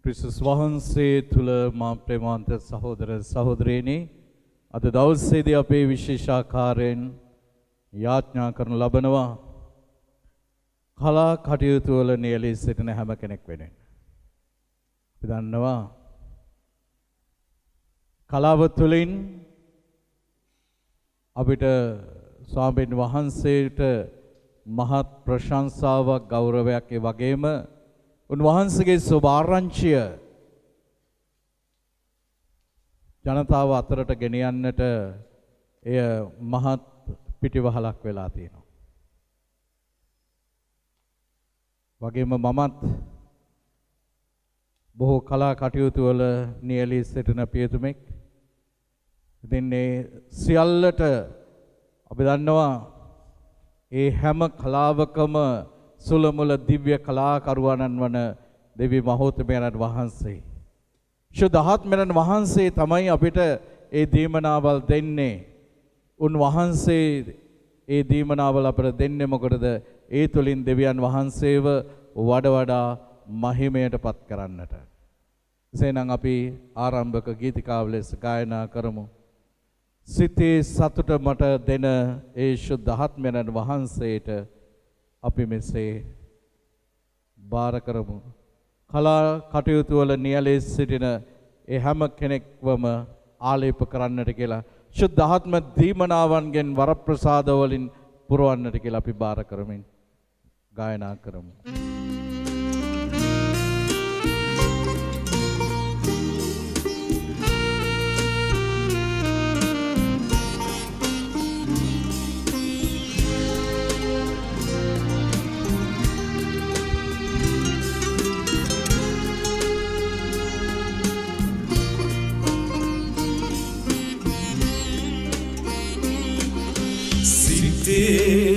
ක්‍රිස්තුස් වහන්සේ තුල මා ප්‍රේමාන්ත සහෝදර සහෝදරියනි අද දවසේදී අපේ විශේෂාකාරයෙන් යාඥා කරනු ලබනවා කලා කටයුතු වල නියැලී සිටින හැම කෙනෙක් වෙනුවෙන්. අපි දන්නවා කලාව තුළින් අපිට ස්වාමීන් වහන්සේට මහත් ප්‍රශංසාවක් ගෞරවයක් ඒ වගේම උන්වහන්සේගේ සුභාරංචිය ජනතාව අතරට ගෙනියන්නට එය මහත් පිටිවහලක් වෙලා තියෙනවා. වගේම මමත් බොහෝ කලා කටයුතු වල නියැලී සිටින පියතුමෙක්. ඉතින් මේ සියල්ලට අපි දන්නවා ඒ හැම කලාවකම සුලමුල දිව්‍ය කලාකරුවන්න් වන දෙවි මහෝත්තමයන් වහන්සේ ශුද්ධාත්මයන් වහන්සේ තමයි අපිට ඒ දීමනාවල් දෙන්නේ. උන්වහන්සේ ඒ දීමනාවල් අපට දෙන්නේ මොකටද? ඒ තුලින් දෙවියන් වහන්සේව වඩා මහිමයටපත් කරන්නට. එසේනම් අපි ආරම්භක ගීතිකාව ලෙස ගායනා කරමු. සිතේ සතුට මට දෙන ඒ ශුද්ධාත්මයන් වහන්සේට අපි මෙසේ බාර කරමු. කලා කටයුතු වල නියැලී සිටින ඒ හැම කෙනෙක්වම ආලේප කරන්නට කියලා ශුද්ධාත්ම දීමනාවන්ගෙන් වරප්‍රසාද වලින් පුරවන්නට කියලා අපි බාර කරමින් ගායනා කරමු.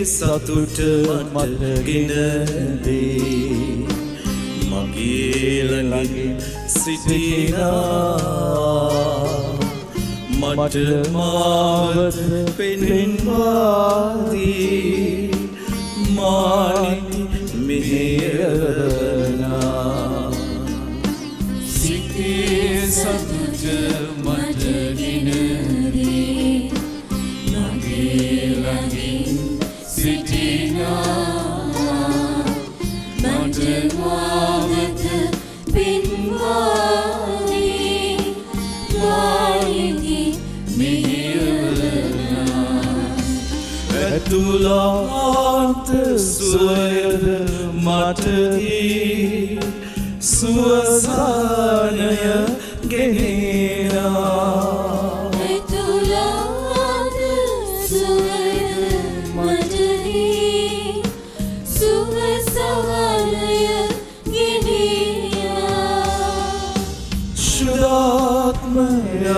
සතුට මතගෙන දේ මගේ ළඟින් සිටිනා මට මාවත පෙන්වා දී මානිති මෙහෙයවනා සිතේ සතුට මතගෙන දේ මගේ ළඟින් තුලාන්ත සුවයද මටදී සුවසානය ගෙනෙනා තුලාන්ත සුවයද මටදී සුවසානය ගෙනෙනා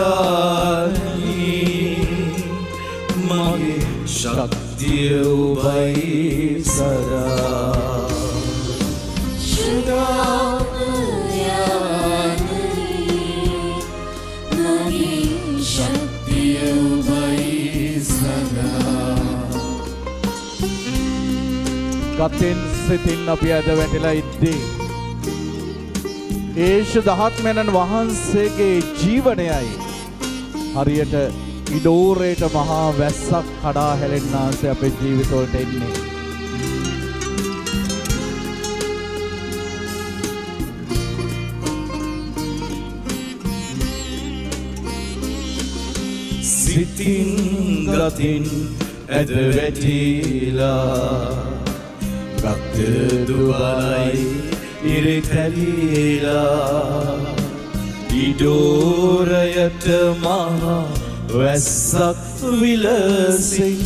ශුද්ධාත්මයානි මගේ ශක්තිය ඔබයි සදා ශුද්ධාත්මයානි මගේ ශක්තිය ඔබයි සදා. ගතෙන් සිතින් අපි අද වැටිලා ඉද්දී ඒ ශුද්ධාත්මයන් වහන්සේගේ ජීවනයයි හරියට ඉඩෝරේට මහා වැස්සක් කඩා හැලෙන්නාසේ අපේ ජීවිතවලට එන්නේ. සිතින් ගතින් ඇද වැටිලා ගත දුබලයි ඉරි කැලිලා ඉඩෝරයට මහා වැස්සක් විලසින්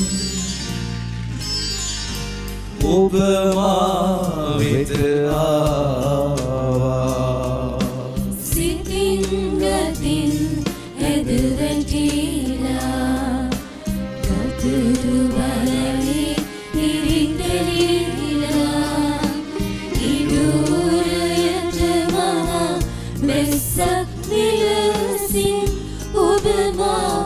ඔබ මා වෙත ආවා. සිතින් ගතින් ඇද වැටිලා ගත දුබලයි ඉරි කැලිලා ඉඩෝරයට මහා වැස්සක් විලසින් ඔබ මා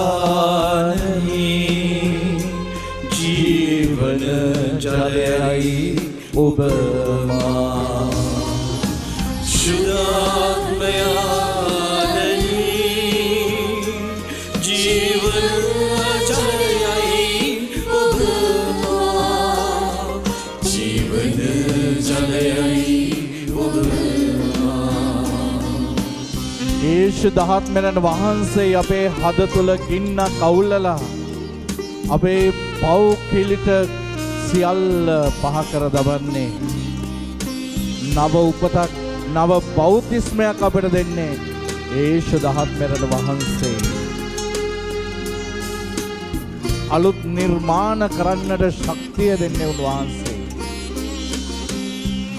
ශුද්ධාත්මයානි ජීවන ජලයයි ඔබ මා ශුද්ධාත්මයානනි ජීවන ජලයයි ඔබ මා ජීවන ජලයයි ඔබ යේසු දහත්මෙරණ වහන්සේ අපේ හද තුල ගින්න කවුල්ලලා අපේ පව් කිලිට සියල්ල පහ කර දබන්නේ නව උපතක් නව බෞද්ධිස්මයක් අපිට දෙන්නේ යේසු දහත්මෙරණ වහන්සේ අලුත් නිර්මාණ කරන්නට ශක්තිය දෙන්නේ උන්වහන්සේ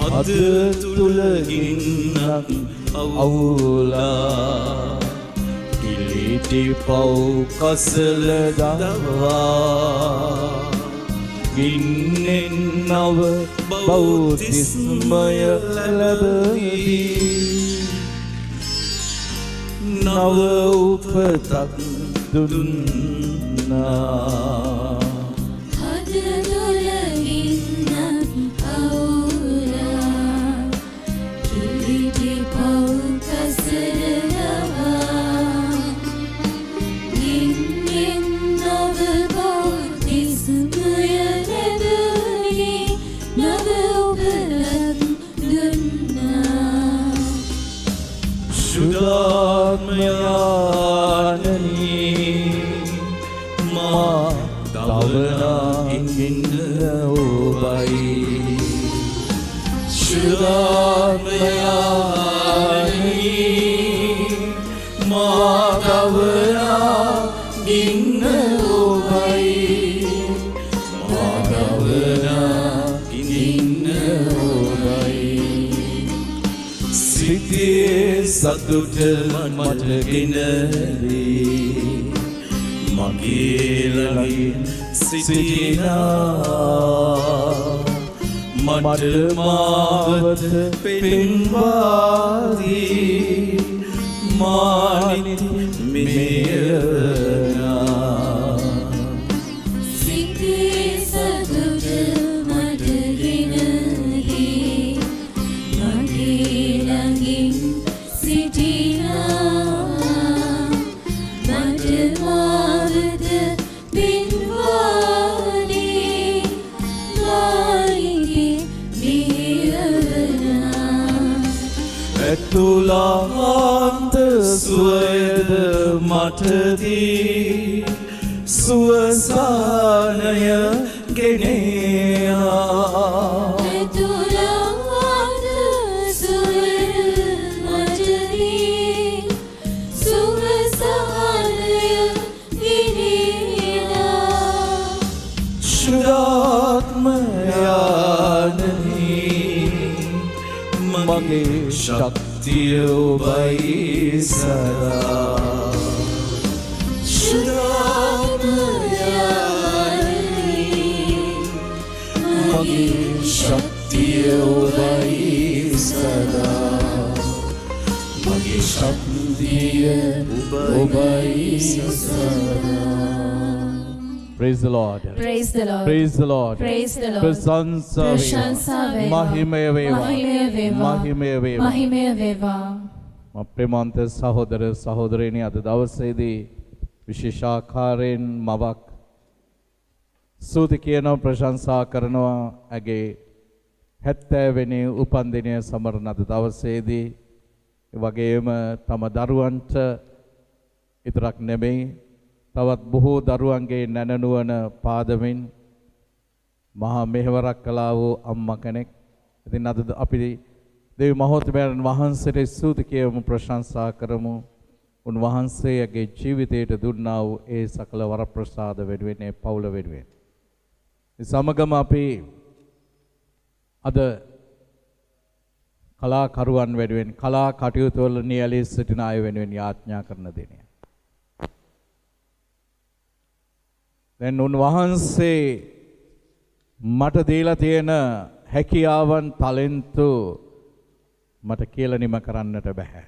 හද තුල ගින්නක් අවුලා කිලිටි පව් කසල දවා ගින්නෙන් නව බෞද්ධිස්මය ලැබී නව උපතක් දුන්නා හද තුල ගින්නක් අවුලා කිලිටි පව් කසල දවා ගින්නෙන් නව බෞද්ධිස්මය ලැබී නව උපතක් දුන්නා ශුද්ධාත්මයානනි මා දවනාගින්න ඔබයි ශුද්ධාත්මයානනි මා දවනාගින්න ඔබයි මා දවනාගින්න ඔබයි සිතේ සතුට මට ගෙනදී මගේ ළඟින් සිටිනා මට මාවත පෙන්වාදී මානිති මෙයනා සිතේ සතුට මට ගෙනදී මගේ ළඟින් සිටිනා මට මාවත පෙන්වාදී මානිති මෙයනා ඇතුළාන්ත සුවයද මටදී සුවසානය ගෙනයා ඇතුළාන්ත සුවය මටදී සුවසානය ගෙනයා ශුද්ධාත්මයානනි මගේ ශක්තිය ඔබයි සදා ශුද්ධාත්මයානනි මගේ ශක්තිය ඔබයි සදා මගේ ශක්තිය ඔබයි සදා Praise the Lord. Praise the Lord. Praise the Lord. Praise the Lord. ප්‍රශංසා ප්‍රශංසා වේවා. මහිමය වේවා. මහිමය වේවා. මහිමය වේවා. මහිමය වේවා. ප්‍රේමාන්ත සහෝදර සහෝදරයනි අද දවසේදී විශේෂාකාරයෙන් මවක් ස්තුති කියනවා ප්‍රශංසා කරනවා ඇගේ 70 වෙනි උපන්දිනය සමරන අද දවසේදී ඒ වගේම තම දරුවන්ට විතරක් නෙමෙයි තවත් බොහෝ දරුවන්ගේ නැනනුවන පාදමින් මහා මෙහෙවරක් කළා වූ අම්මා කෙනෙක්. ඉතින් අද අපි දේව මහෝත්මයන් වහන්සේට ස්තුති කියමු ප්‍රශංසා කරමු. උන්වහන්සේගේ ජීවිතයට දුන්නා වූ ඒ සකල වරප්‍රසාද වෙනුවෙන් ඒ පවුල වෙනුවෙන්. ඒ සමගම අපි අද කලාකරුවන් වෙනුවෙන් කලා කටයුතු වල නියැලී සිටින අය වෙනුවෙන් යාඥා කරන දිනය. දැන් උන්වහන්සේ මට දීලා තියෙන හැකියාවන් ටැලන්තු මට කියලා නිම කරන්නට බෑ.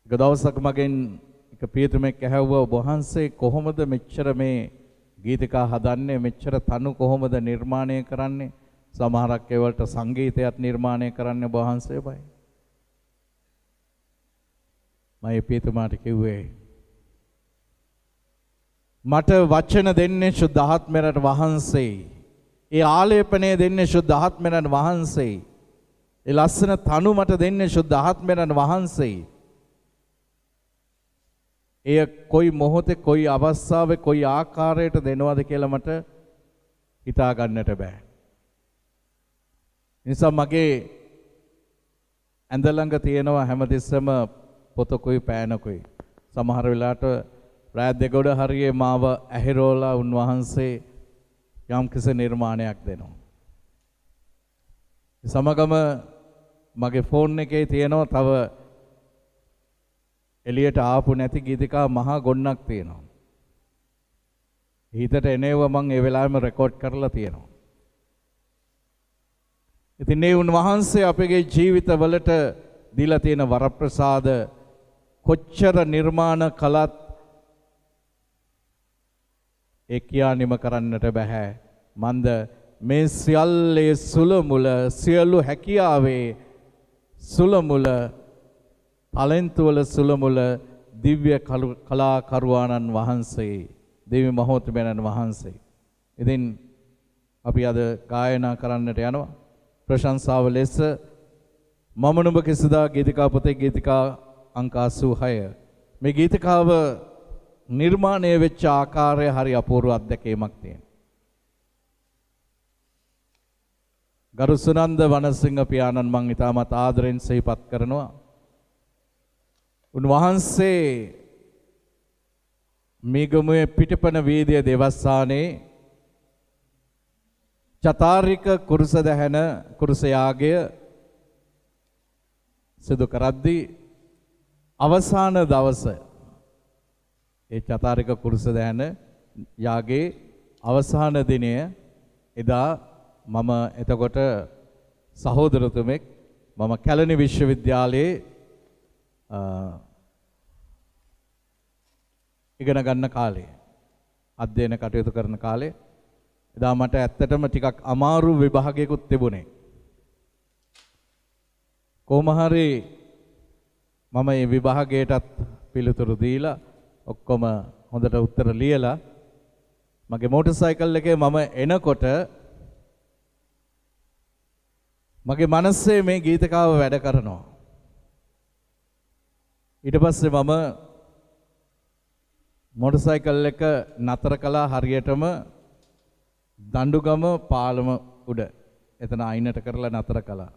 එක දවසක් මගෙන් එක පියතුමෙක් ඇහැව්වා ඔබ වහන්සේ කොහොමද මෙච්චර මේ ගීතිකා හදන්නේ මෙච්චර තනු කොහොමද නිර්මාණය කරන්නේ සමහරක් ඒවලට සංගීතයත් නිර්මාණය කරන්න ඔබ වහන්සේ බයි මම පියතුමාට කිව්වේ මට වචන දෙන්නේ ශුද්ධාත්මයට වහන්සේ ඒ ආලේපනය දෙන්නේ ශුද්ධාත්මයට වහන්සේ ඒ ලස්සන තනු මට දෙන්නේ ශුද්ධාත්මයට වහන්සේ එය කොයි මොහොතේ කොයි අවස්ථාවේ කොයි ආකාරයට දෙනවද කියලා මට හිතා ගන්නට බෑ. නිසා මගේ ඇඳ ළඟ තියෙනවා හැමතිස්සෙම පොතකුයි පෑනකුයි. සමහර වෙලාවට රාත් දෙගොඩ හරියේ මාව ඇහිරෝලා උන්වහන්සේ යම් කිසි නිර්මාණයක් දෙනවා. සමගම මගේ ෆෝන් එකේ තියෙනවා තව එළියට ආපු නැති ගීතිකා මහා ගොන්නක් තියෙනවා. හිතට එනේව මම ඒ වෙලාවෙම රෙකෝඩ් කරලා තියෙනවා. ඉතින් මේ උන්වහන්සේ අපේ ජීවිතවලට දීලා තියෙන වරප්‍රසාද කොච්චර නිර්මාණ කළත් ඒ කියානිම කරන්නට බෑ. මන්ද මේ සියල්ලේ සුළමුල සියලු හැකියාවේ සුළමුල ටැලන්ට් වල සුළමුල දිව්‍ය කලාකරුවාණන් වහන්සේ දෙවි මහෝත්තමයන්න් වහන්සේ. ඉතින් අපි අද ගායනා කරන්නට යනවා. ප්‍රශංසාව ලෙස මම නුඹ කිසිදා ගීතිකා පොතේ ගීතිකා අංක 86. මේ ගීතිකාව නිර්මාණය වෙච්ච ආකාරය හරි අපූර්ව අත්දැකීමක් තියෙනවා. ගරු සුනන්ද වනසිංහ පියාණන් මං ඉතාමත් ආදරෙන් සිහිපත් කරනවා. උන්වහන්සේ මීගමුවේ පිටපන වීදිය දේවස්ථානයේ චතාරික කුරුස දහන කුරුස යාගය සිදු කරද්දී අවසාන දවස ඒ චතාරික කුරුස දහන යාගයේ අවසාන දිනය එදා මම එතකොට සහෝදරතුමෙක් මම කැලණි විශ්වවිද්‍යාලයේ ඉගෙන ගන්න කාලේ අධ්‍යයන කටයුතු කරන කාලේ එදා මට ඇත්තටම ටිකක් අමාරු විභාගයකුත් තිබුණේ. කොහොම හරි මම මේ විභාගයටත් පිළිතුරු දීලා ඔක්කොම හොඳට උත්තර ලියලා මගේ මෝටර් සයිකල් එකේ මම එනකොට මගේ මනසේ මේ ගීතකාව වැඩ කරනවා. ඊට පස්සේ මම මෝටර් සයිකල් එක නතර කළා හරියටම දඬුගම පාලම උඩ. එතන අයිනට කරලා නතර කළා.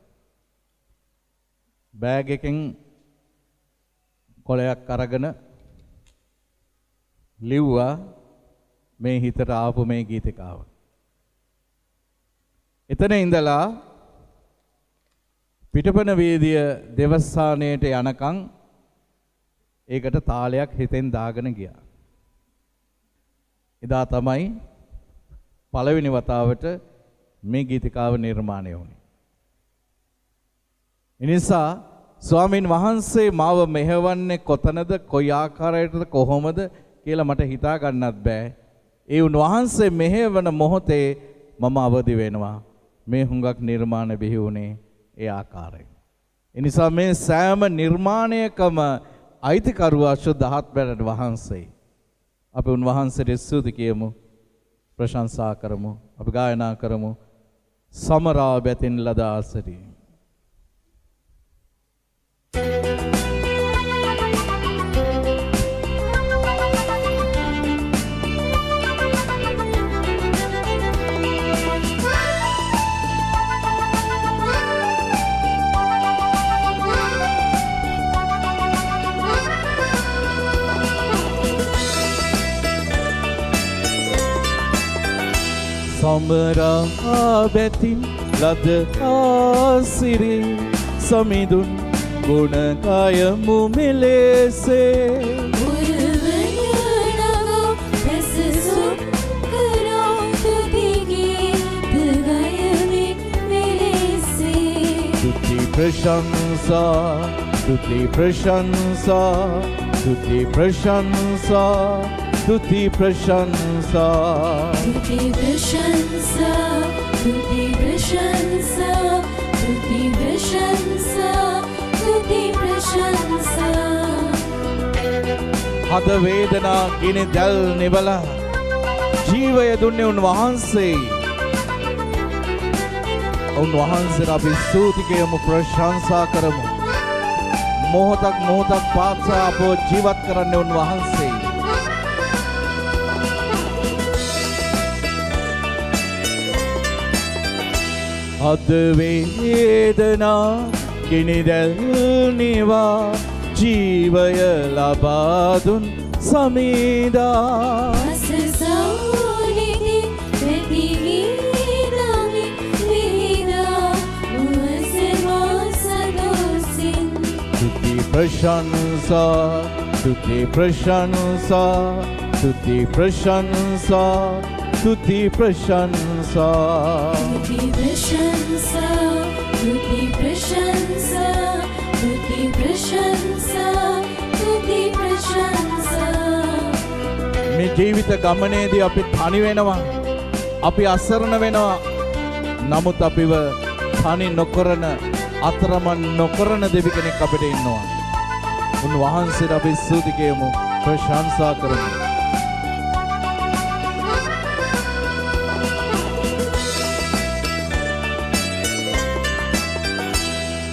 බෑග් එකෙන් කොලයක් අරගෙන ලිව්වා මේ හිතට ආපු මේ ගීතිකාව. එතන ඉඳලා පිටපන වේදිය දේවස්ථානයට යනකම් ඒකට තාලයක් හිතෙන් දාගෙන ගියා. එදා තමයි පළවෙනි වතාවට මේ ගීතිකාව නිර්මාණය වුණේ. එනිසා ස්වාමීන් වහන්සේ මාව මෙහෙවන්නේ කොතනද කොයි ආකාරයකටද කොහොමද කියලා මට හිතා ගන්නත් බෑ. ඒ උන්වහන්සේ මෙහෙවන මොහොතේ මම අවදි වෙනවා. මේ හුඟක් නිර්මාණ බිහි වුණේ ඒ ආකාරයෙන්. එනිසා මේ සෑම නිර්මාණයකම අයිතිකරුවා ශුද්ධාත්මයන් වහන්සේ. අපි උන්වහන්සේට ස්තුති කියමු. ප්‍රශංසා කරමු. අපි ගායනා කරමු. සමරා බැතින් ලද ආසරි. සමරා බැතින් ලද ආසිරි සමිඳුන් ගුණ කයමු මෙලෙසේ ප්‍රශංසා స్తుతి ప్రశంస స్తుతి ప్రశంస స్తుతి ప్రశంస స్తుతి ప్రశంస స్తుతి ప్రశంస స్తుతి ప్రశంస හද වේදනා ගිනි දැල් නිවල ජීවය දුන්නේ උන්වහන්සේ. උන්වහන්සේට අපි ස්තුති කියමු ප්‍රශංසා කරමු. මොහොතක් මොහොතක් පාසා අපව ජීවත් කරන්නේ උන්වහන්සේ. හද වේදනා ගිනි දැල් නිවා ජීවය ලබා දුන් සමීදා අසසෝනිති ප්‍රතිගීතමි වේදා මුවසෙවාසදෝසින් స్తుతి ప్రశంసా స్తుతి ప్రశంసా స్తుతి ప్రశంసా స్తుతి ప్రశంసా స్తుతి ప్రశంస స్తుతి ప్రశంస స్తుతి ప్రశంస స్తుతి ప్రశంస මේ ජීවිත ගමනේදී අපි තනි වෙනවා. අපි අසරණ වෙනවා. නමුත් අපිව තනි නොකරන අතරමං නොකරන දෙවි කෙනෙක් අපිට ඉන්නවා. උන්වහන්සේට අපි ස්තුති කියමු ප්‍රශංසා කරමු.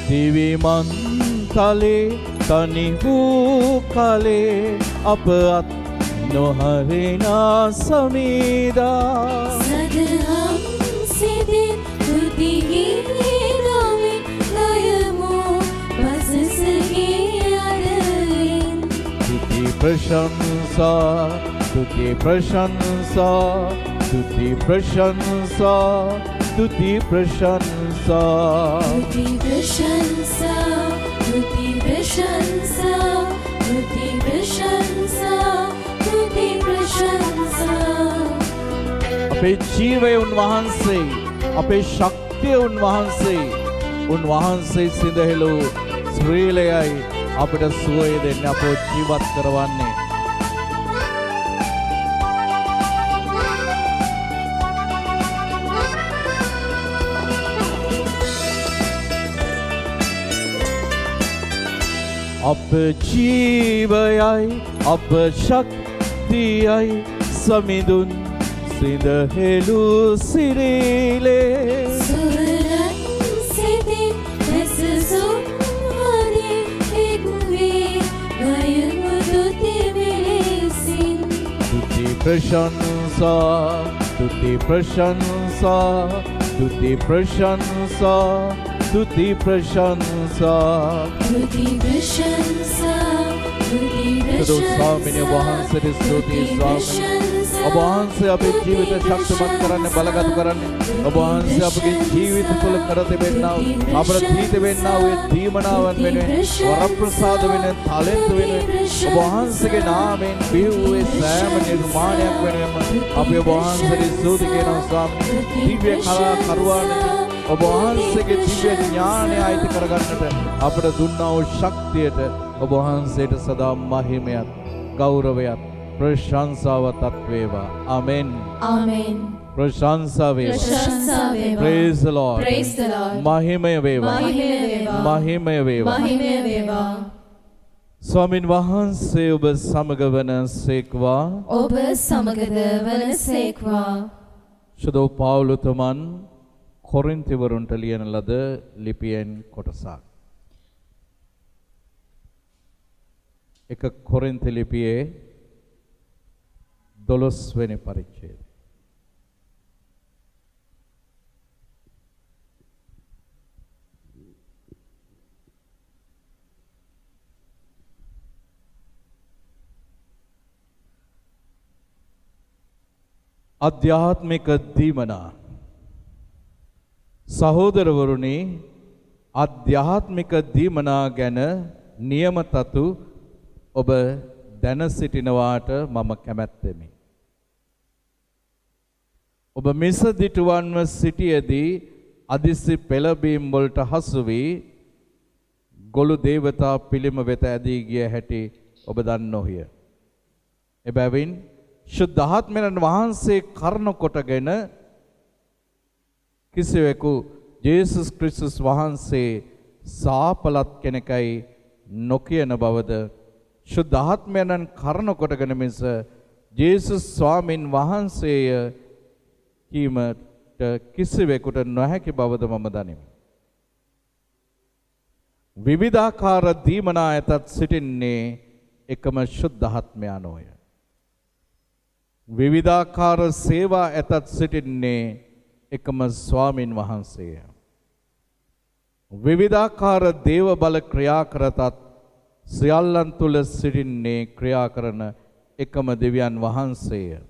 දිවි මන්තලේ තනි වූ කලේ අප අත් නොහරිනා සමීදා සදහම් සිදින් තුතිගීතමි ගයමු පසසගේ අරයින් స్తుతి ప్రశంసా స్తుతి ప్రశంసా స్తుతి ప్రశంసా స్తుతి ప్రశంసా స్తుతి ప్రశంస స్తుతి ప్రశంస స్తుతి ప్రశంస స్తుతి ప్రశంస අපේ ජීවය උන්වහන්සේ අපේ ශක්තිය උන්වහන්සේ උන්වහන්සේ සිඳහෙළු ශ්‍රීලයයි අපිට සුවය දෙන්න අපව ජීවත් කරවන්නේ. අප ජීවයයි අප ශක්තියයි සමිඳුන් සිඳහෙළු සිරිලේ සුවරන් සිදින් ඇසසුම් හරි එක්වේ ගයමු තුති මෙලෙසින් స్తుతి ప్రశంసా స్తుతి ప్రశంసా స్తుతి ప్రశంసా స్తుతి ప్రశంసా స్తుති ප්‍රශංස స్తుති ස්වාමිනේ වහන්සේට ස්තුතියි ස්වාමී. ඔබ වහන්සේ අපේ ජීවිත ශක්තිමත් කරන්න බලගතු කරන්න. ඔබ වහන්සේ අපගේ ජීවිත තුළ කර තිබෙනා වූ අපට දී තිබෙනා වූ දීමනාවන් වෙනුවෙන් වරප්‍රසාද වෙනුවෙන් තාලෙන්ත වෙනුවෙන් ඔබ වහන්සේගේ නාමයෙන් බිහි වූ සෑම නිර්මාණයක් වෙනුවෙන්ම අපි ඔබ වහන්සේට ස්තුති කරනවා ස්වාමී. දිව්‍ය කලාකරුවානේ ඔබ වහන්සේගේ දිව්‍ය ඥානය අයිති කරගන්නට අපට දුන්නා වූ ශක්තියට ඔබ වහන්සේට සදා මහිමයත් ගෞරවයත් ප්‍රශංසාවත් වේවා. ආමෙන්. ආමෙන්. ප්‍රශංසා වේවා. ප්‍රශංසා වේවා. Praise the Lord. Praise the Lord. මහිමය වේවා. මහිමය වේවා. මහිමය වේවා. මහිමය වේවා. ස්වාමින් වහන්සේ ඔබ සමග වනසේක්වා. ඔබ සමගද වනසේක්වා. ශුද්ධ පෞලතුමන් කොරින්තිවරුන්ට ලියන ලද ලිපියෙන් කොටසක්. එක කොරින්ති ලිපියේ 12 වෙනි පරිච්ඡේදය. ආධ්‍යාත්මික දීමනා සහෝදරවරුනි ආධ්‍යාත්මික දීමනා ගැන නියම තතු ඔබ දැන සිටිනවාට මම කැමැත්තෙමි. ඔබ මිසදිටුවන්ව සිටියේදී අදිසි පෙළඹීම් වලට හසු වී ගොළු දේවතා පිළිම වෙත ඇදී ගිය හැටි ඔබ දන්නෝහිය. එබැවින් ශුද්ධාත්මයන් වහන්සේ කරුණ කොටගෙන කිසිවෙකු ජේසුස් ක්‍රිස්තුස් වහන්සේ සාපලත් කෙනෙකයි නොකියන බවද ශුද්ධාත්මයන් කරුණ කොටගෙන මිස ජේසුස් ස්වාමින් වහන්සේය කීමට කිසිවෙකුට නොහැකි බවද මම දනිමි. විවිධාකාර දීමනා ඇතත් සිටින්නේ එකම ශුද්ධාත්මයා නොය. විවිධාකාර සේවා ඇතත් සිටින්නේ එකම ස්වාමින් වහන්සේය. විවිධාකාර දේව බල ක්‍රියා කරතත් සියල්ලන් තුල සිටින්නේ ක්‍රියා කරන එකම දෙවියන් වහන්සේය.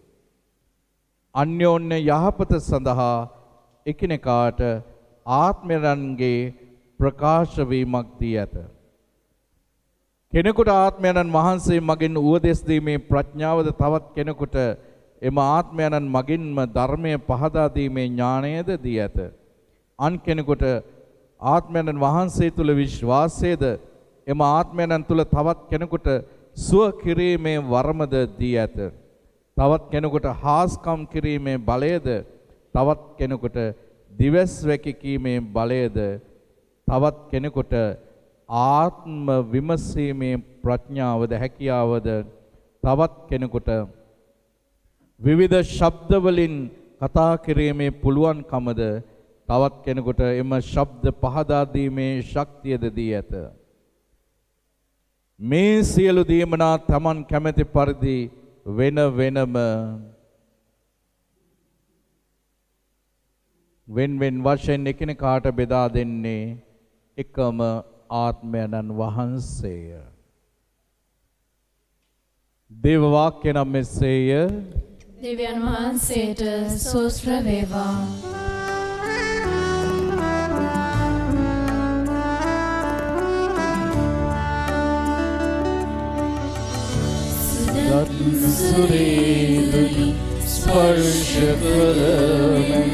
අන්‍යෝන්‍ය යහපත සඳහා එකිනෙකාට ආත්මයන්ගේ ප්‍රකාශ වීමක් දී ඇත. කෙනෙකුට ආත්මයන් වහන්සේ මගින් උපදෙස් දීමේ ප්‍රඥාවද තවත් කෙනෙකුට එම ආත්මයන් මගින්ම ධර්මය පහදා දීමේ ඥාණයද දී ඇත. අන් කෙනෙකුට ආත්මයන් වහන්සේ තුල විශ්වාසයද එම ආත්මයන් තුල තවත් කෙනෙකුට සුව කිරීමේ වරමද දී ඇත. තවත් කෙනෙකුට හාස්කම් කිරීමේ බලයද තවත් කෙනෙකුට දිවස් වැකීමේ බලයද තවත් කෙනෙකුට ආත්ම විමසීමේ ප්‍රඥාවද හැකියාවද තවත් කෙනෙකුට විවිධ ශබ්ද වලින් කතා කිරීමේ පුළුවන්කමද තවත් කෙනෙකුට එම ශබ්ද පහදා දීමේ ශක්තියද දී ඇත. මේ සියලු දීමනා තමන් කැමැති පරිදි වෙන වෙනම වෙන් වශයෙන් එකිනෙකාට බෙදා දෙන්නේ එකම ආත්මයන් වහන්සේය. දේව වාක්‍ය නම් මෙසේය. දෙවියන් වහන්සේට සෝස්ත්‍ර වේවා. සුරේදුනි ස්පර්ශ කරමෙන්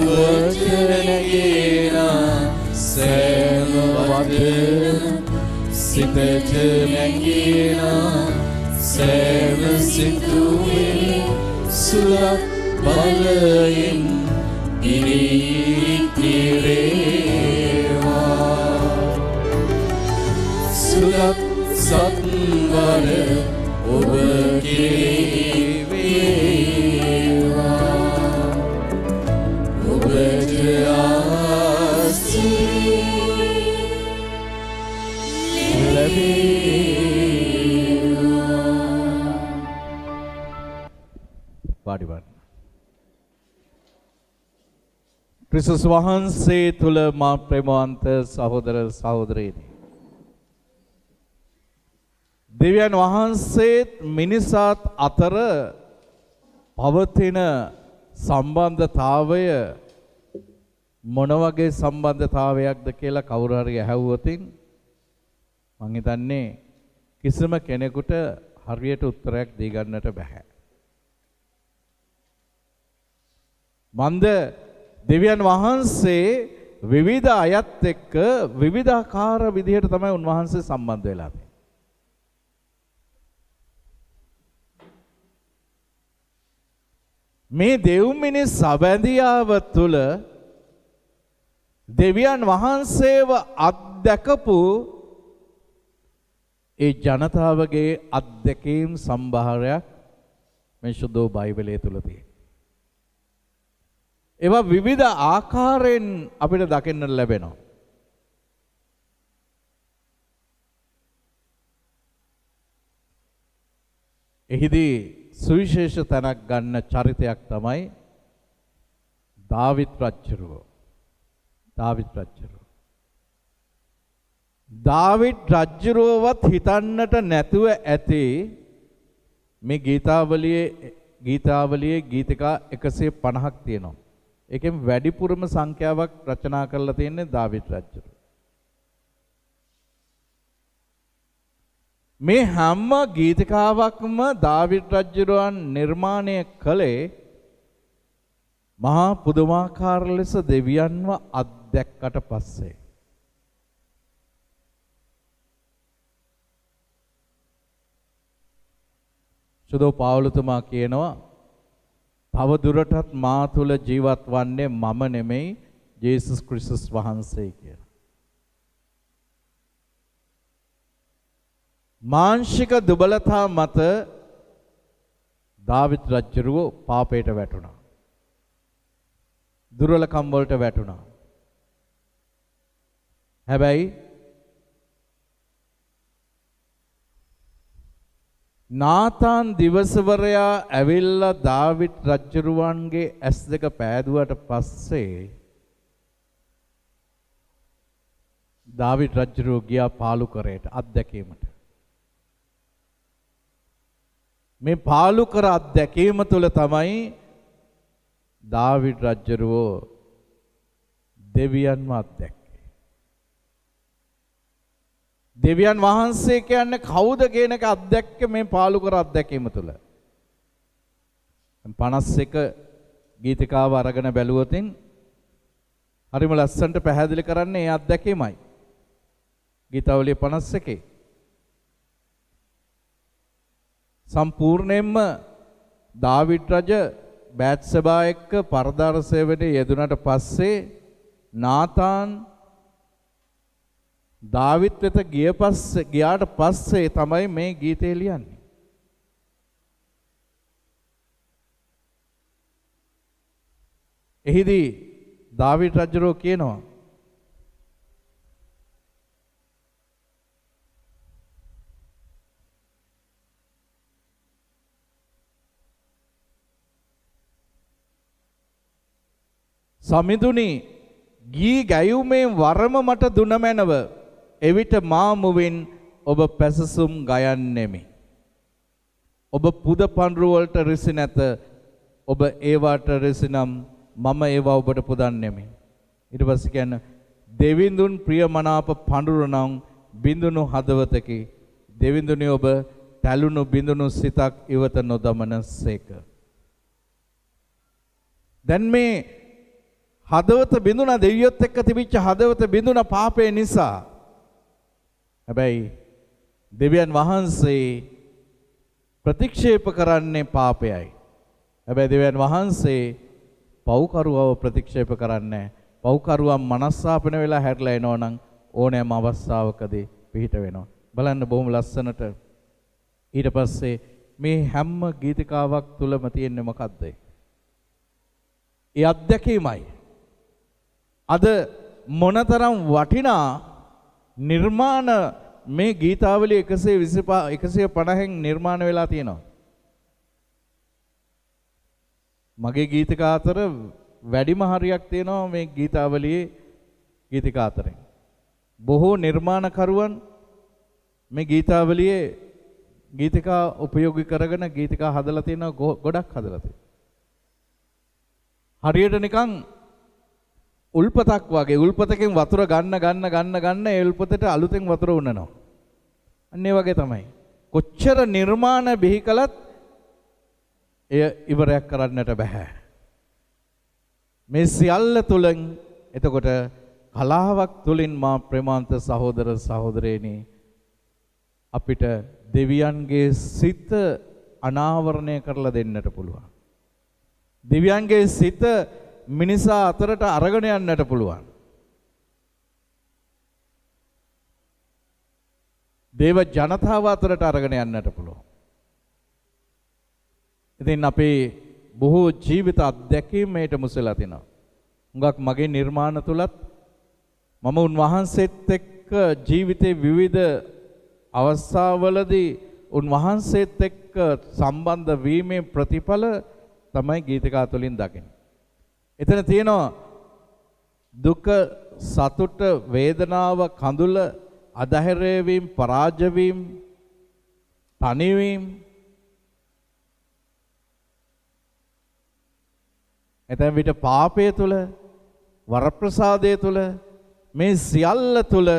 වචනගේනා සෑම වදන සිතට නැගේනා සෑම සිතුවේ සුලක් බලයෙන් ඉරිතිරේවා සුලක් සත්වර ඔබ කෙරේවා ඔබට ආසී ලැබේවා. පාඩිවන්න. ක්‍රිස්තුස් වහන්සේ තුල මා ප්‍රේමවන්ත සහෝදර සහෝදරීනි, දෙවියන් වහන්සේත් මිනිසාත් අතර පවතින සම්බන්ධතාවය මොන වගේ සම්බන්ධතාවයක්ද කියලා කවුරු හරි ඇහුවොතින් මං හිතන්නේ කිසිම කෙනෙකුට හරියට උත්තරයක් දී ගන්නට බෑ. මන්ද දෙවියන් වහන්සේ විවිධ අයත් එක්ක විවිධාකාර විදිහට තමයි උන්වහන්සේ සම්බන්ධ වෙලා තියෙන්නේ. මේ දෙව් මිනිස් සබැඳියාව තුළ දෙවියන් වහන්සේව අත්දකපු ඒ ජනතාවගේ අත්දැකීම් සම්භාරයක් මේ සුදෝ බයිබලයේ තුල තියෙනවා. ඒවා විවිධ ආකාරයෙන් අපිට දකින්න ලැබෙනවා. එහිදී සුවිශේෂ තැනක් ගන්න චරිතයක් තමයි දාවිත් රජුරෝ. දාවිත් රජුරෝවත් හිතන්නට නැතුව ඇති මේ ගීතාවලියේ ගීතිකා 150ක් තියෙනවා. ඒකෙන් වැඩිපුරම සංඛ්‍යාවක් රචනා කරලා තියෙන්නේ දාවිත් රජුරෝ. මේ හැම ගීතිකාවක්ම දාවිත් රජුරන් නිර්මාණය කළේ මහා පුදුමාකාර ලෙස දෙවියන්ව අත්දැක්කට පස්සේ. සුදෝ පාවුලතුමා කියනවා තව දුරටත් මා තුල ජීවත් වන්නේ මම නෙමෙයි ජේසුස් ක්‍රිස්තුස් වහන්සේ කියලා. මාංශික දුබලතා මත දාවිද් රජුව පාපයට වැටුණා. දුර්වලකම් වලට වැටුණා. හැබැයි නාතාන් දිවසවරයා ඇවිල්ලා දාවිද් රජුරුවන්ගේ ඇස් දෙක පෑදුවට පස්සේ දාවිද් රජුරුව ගියා පාලුකරයට අත්දැකීමට. මේ පාලුකර අත්දැකීම තුළ තමයි දාවිද් රජුරුව දෙවියන්ව අත්දැක්කේ. දෙවියන් වහන්සේ කියන්නේ කවුද කියන එක අත්දැක්ක මේ පාලුකර අත්දැකීම තුළ. 51 ගීතිකාව අරගෙන බැලුවොතින් හරිම ලස්සනට පැහැදිලි කරන්නේ ඒ අත්දැකීමයි. ගීතාවලිය 51 සම්පූර්ණයෙන්ම දාවිද් රජ බෑත්සබා එක්ක පරදාර සේවනයේ යෙදුනට පස්සේ නාතාන් දාවිද් වෙත ගියාට පස්සේ තමයි මේ ගීතය ලියන්නේ. එහිදී දාවිද් රජුරෝ කියනවා සමිඳුනි ගී ගැයුමේ වරම මට දුන මැනව එවිට මා මුවින් ඔබ පැසසුම් ගයන්නෙමි. ඔබ පුද පඳුරු වලට රිසි නැත. ඔබ ඒවට රිසි නම් මම ඒවා ඔබට පුදන්නෙමි. ඊට පස්සේ කියන්නේ දෙවිඳුන් ප්‍රියමනාප පඳුරු නම් බිඳුණු හදවතකි. දෙවිඳුනි ඔබ තැළුණු බිඳුණු සිතක් ඉවත නොදමනසේක. දැන් මේ හදවත බිඳුණා දෙවියොත් එක්ක තිබිච්ච හදවත බිඳුණා පාපය නිසා. හැබැයි දෙවියන් වහන්සේ ප්‍රතික්ෂේප කරන්නේ පාපයයි. හැබැයි දෙවියන් වහන්සේ පව්කරුවව ප්‍රතික්ෂේප කරන්නේ පව්කරුවන් මනස්සාපන වෙලා හැරිලා එනවා නම් ඕනෑම අවස්ථාවකදී පිහිට වෙනවා. බලන්න බොහොම ලස්සනට ඊට පස්සේ මේ හැම ගීතිකාවක් තුලම තියෙන්නේ මොකද්ද? ඒ අත්දැකීමයි. අද මොනතරම් වටිනා නිර්මාණ මේ ගීතාවලිය 150න් නිර්මාණ වෙලා තියෙනවා. මගේ ගීතිකා අතර වැඩිම හරියක් තියෙනවා මේ ගීතාවලියේ ගීතිකා අතරින්. බොහෝ නිර්මාණකරුවන් මේ ගීතාවලියේ ගීතිකා උපයෝගී කරගෙන ගීතිකා හදලා තියෙනවා ගොඩක් හදලා තියෙනවා. හරියට නිකන් උල්පතක් වගේ උල්පතකින් වතුර ගන්න ඒ උල්පතට අලුතෙන් වතුර උනනවා. අන්න ඒ වගේ තමයි. කොච්චර නිර්මාණ බිහි කළත් එය ඉවරයක් කරන්නට බෑ. මේ සියල්ල තුලින් එතකොට කලාවක් තුලින් මා ප්‍රේමාන්ත සහෝදර සහෝදරේනි අපිට දෙවියන්ගේ සිත අනාවරණය කරලා දෙන්නට පුළුවන්. දෙවියන්ගේ සිත මිනිසා අතරට අරගෙන යන්නට පුළුවන්. දේව ජනතාව අතරට අරගෙන යන්නට පුළුවන්. ඉතින් අපේ බොහෝ ජීවිත අත්දැකීම් මේට මුසලා තිනවා. හුඟක් මගේ නිර්මාණ තුලත් මම උන්වහන්සේත් එක්ක ජීවිතේ විවිධ අවස්ථාවලදී උන්වහන්සේත් එක්ක සම්බන්ධ වීමේ ප්‍රතිඵල තමයි ගීතිකා තුලින් දකින්නේ. එතන තියෙනවා දුක, සතුට, වේදනාව, කඳුල, අධෛර්ය වීම, පරාජය වීම, තනිවීම. එතන විට පාපය තුල, වරප්‍රසාදය තුල මේ සියල්ල තුල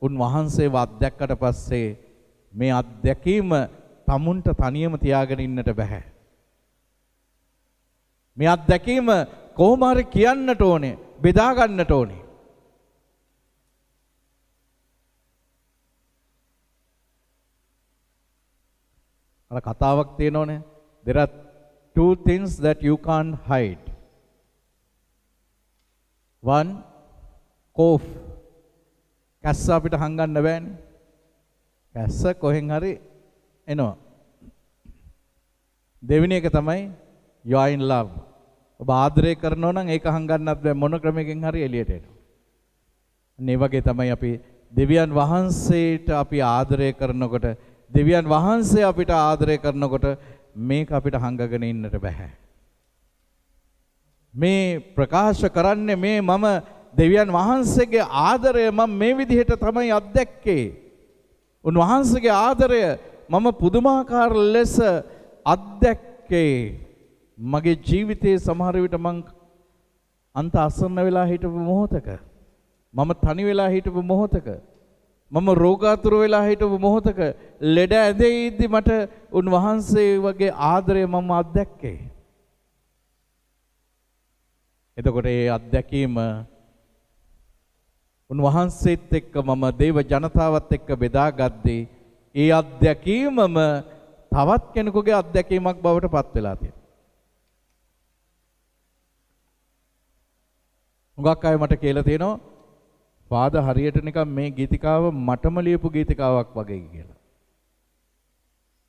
උන්වහන්සේව අත්දැක්කට පස්සේ මේ අත්දැකීම tamunට තනියම තියාගෙන ඉන්නට බෑ. මේ අත්දැකීම කොහොම හරි කියන්නට ඕනේ, බෙදා ගන්නට ඕනේ. අර කතාවක් තියෙනෝනේ. There are two things that you can't hide. One, cough. කැස්ස අපිට හංගන්න බෑනේ. කැස්ස කොහෙන් හරි එනවා. දෙවෙනි එක තමයි you are in love. ඔබ ආදරය කරනවා නම් ඒක හංගන්නත් බෑ, මොන ක්‍රමයකින් හරි එළියට එනවා. මේ වගේ තමයි අපි දෙවියන් වහන්සේට අපි ආදරය කරනකොට, දෙවියන් වහන්සේ අපිට ආදරය කරනකොට මේක අපිට හංගගෙන ඉන්නට බෑ. මේ ප්‍රකාශ කරන්නේ මේ මම දෙවියන් වහන්සේගේ ආදරය මම මේ විදිහට තමයි අත්දැක්කේ. උන්වහන්සේගේ ආදරය මම පුදුමාකාර ලෙස අත්දැක්කේ. මගේ ජීවිතයේ සමහර විට මං අන්ත අසන්න වෙලා හිටපු මොහොතක, මම තනි වෙලා හිටපු මොහොතක, මම රෝගාතුර වෙලා හිටපු මොහොතක, ලෙඩ ඇඳේ ඉද්දි මට උන්වහන්සේ වගේ ආදරය මම අත්දැක්කේ. එතකොට ඒ අත්දැකීම උන්වහන්සේත් එක්ක මම දේව ජනතාවත් එක්ක බෙදාගද්දී ඒ අත්දැකීමම තවත් කෙනෙකුගේ අත්දැකීමක් බවට පත් වෙලා තියෙනවා. හුඟක් අය මට කියලා තියෙනවා ෆාදර් හරියට නිකන් මේ ගීතිකාව මටම ලියපු ගීතිකාවක් වගේ කියලා.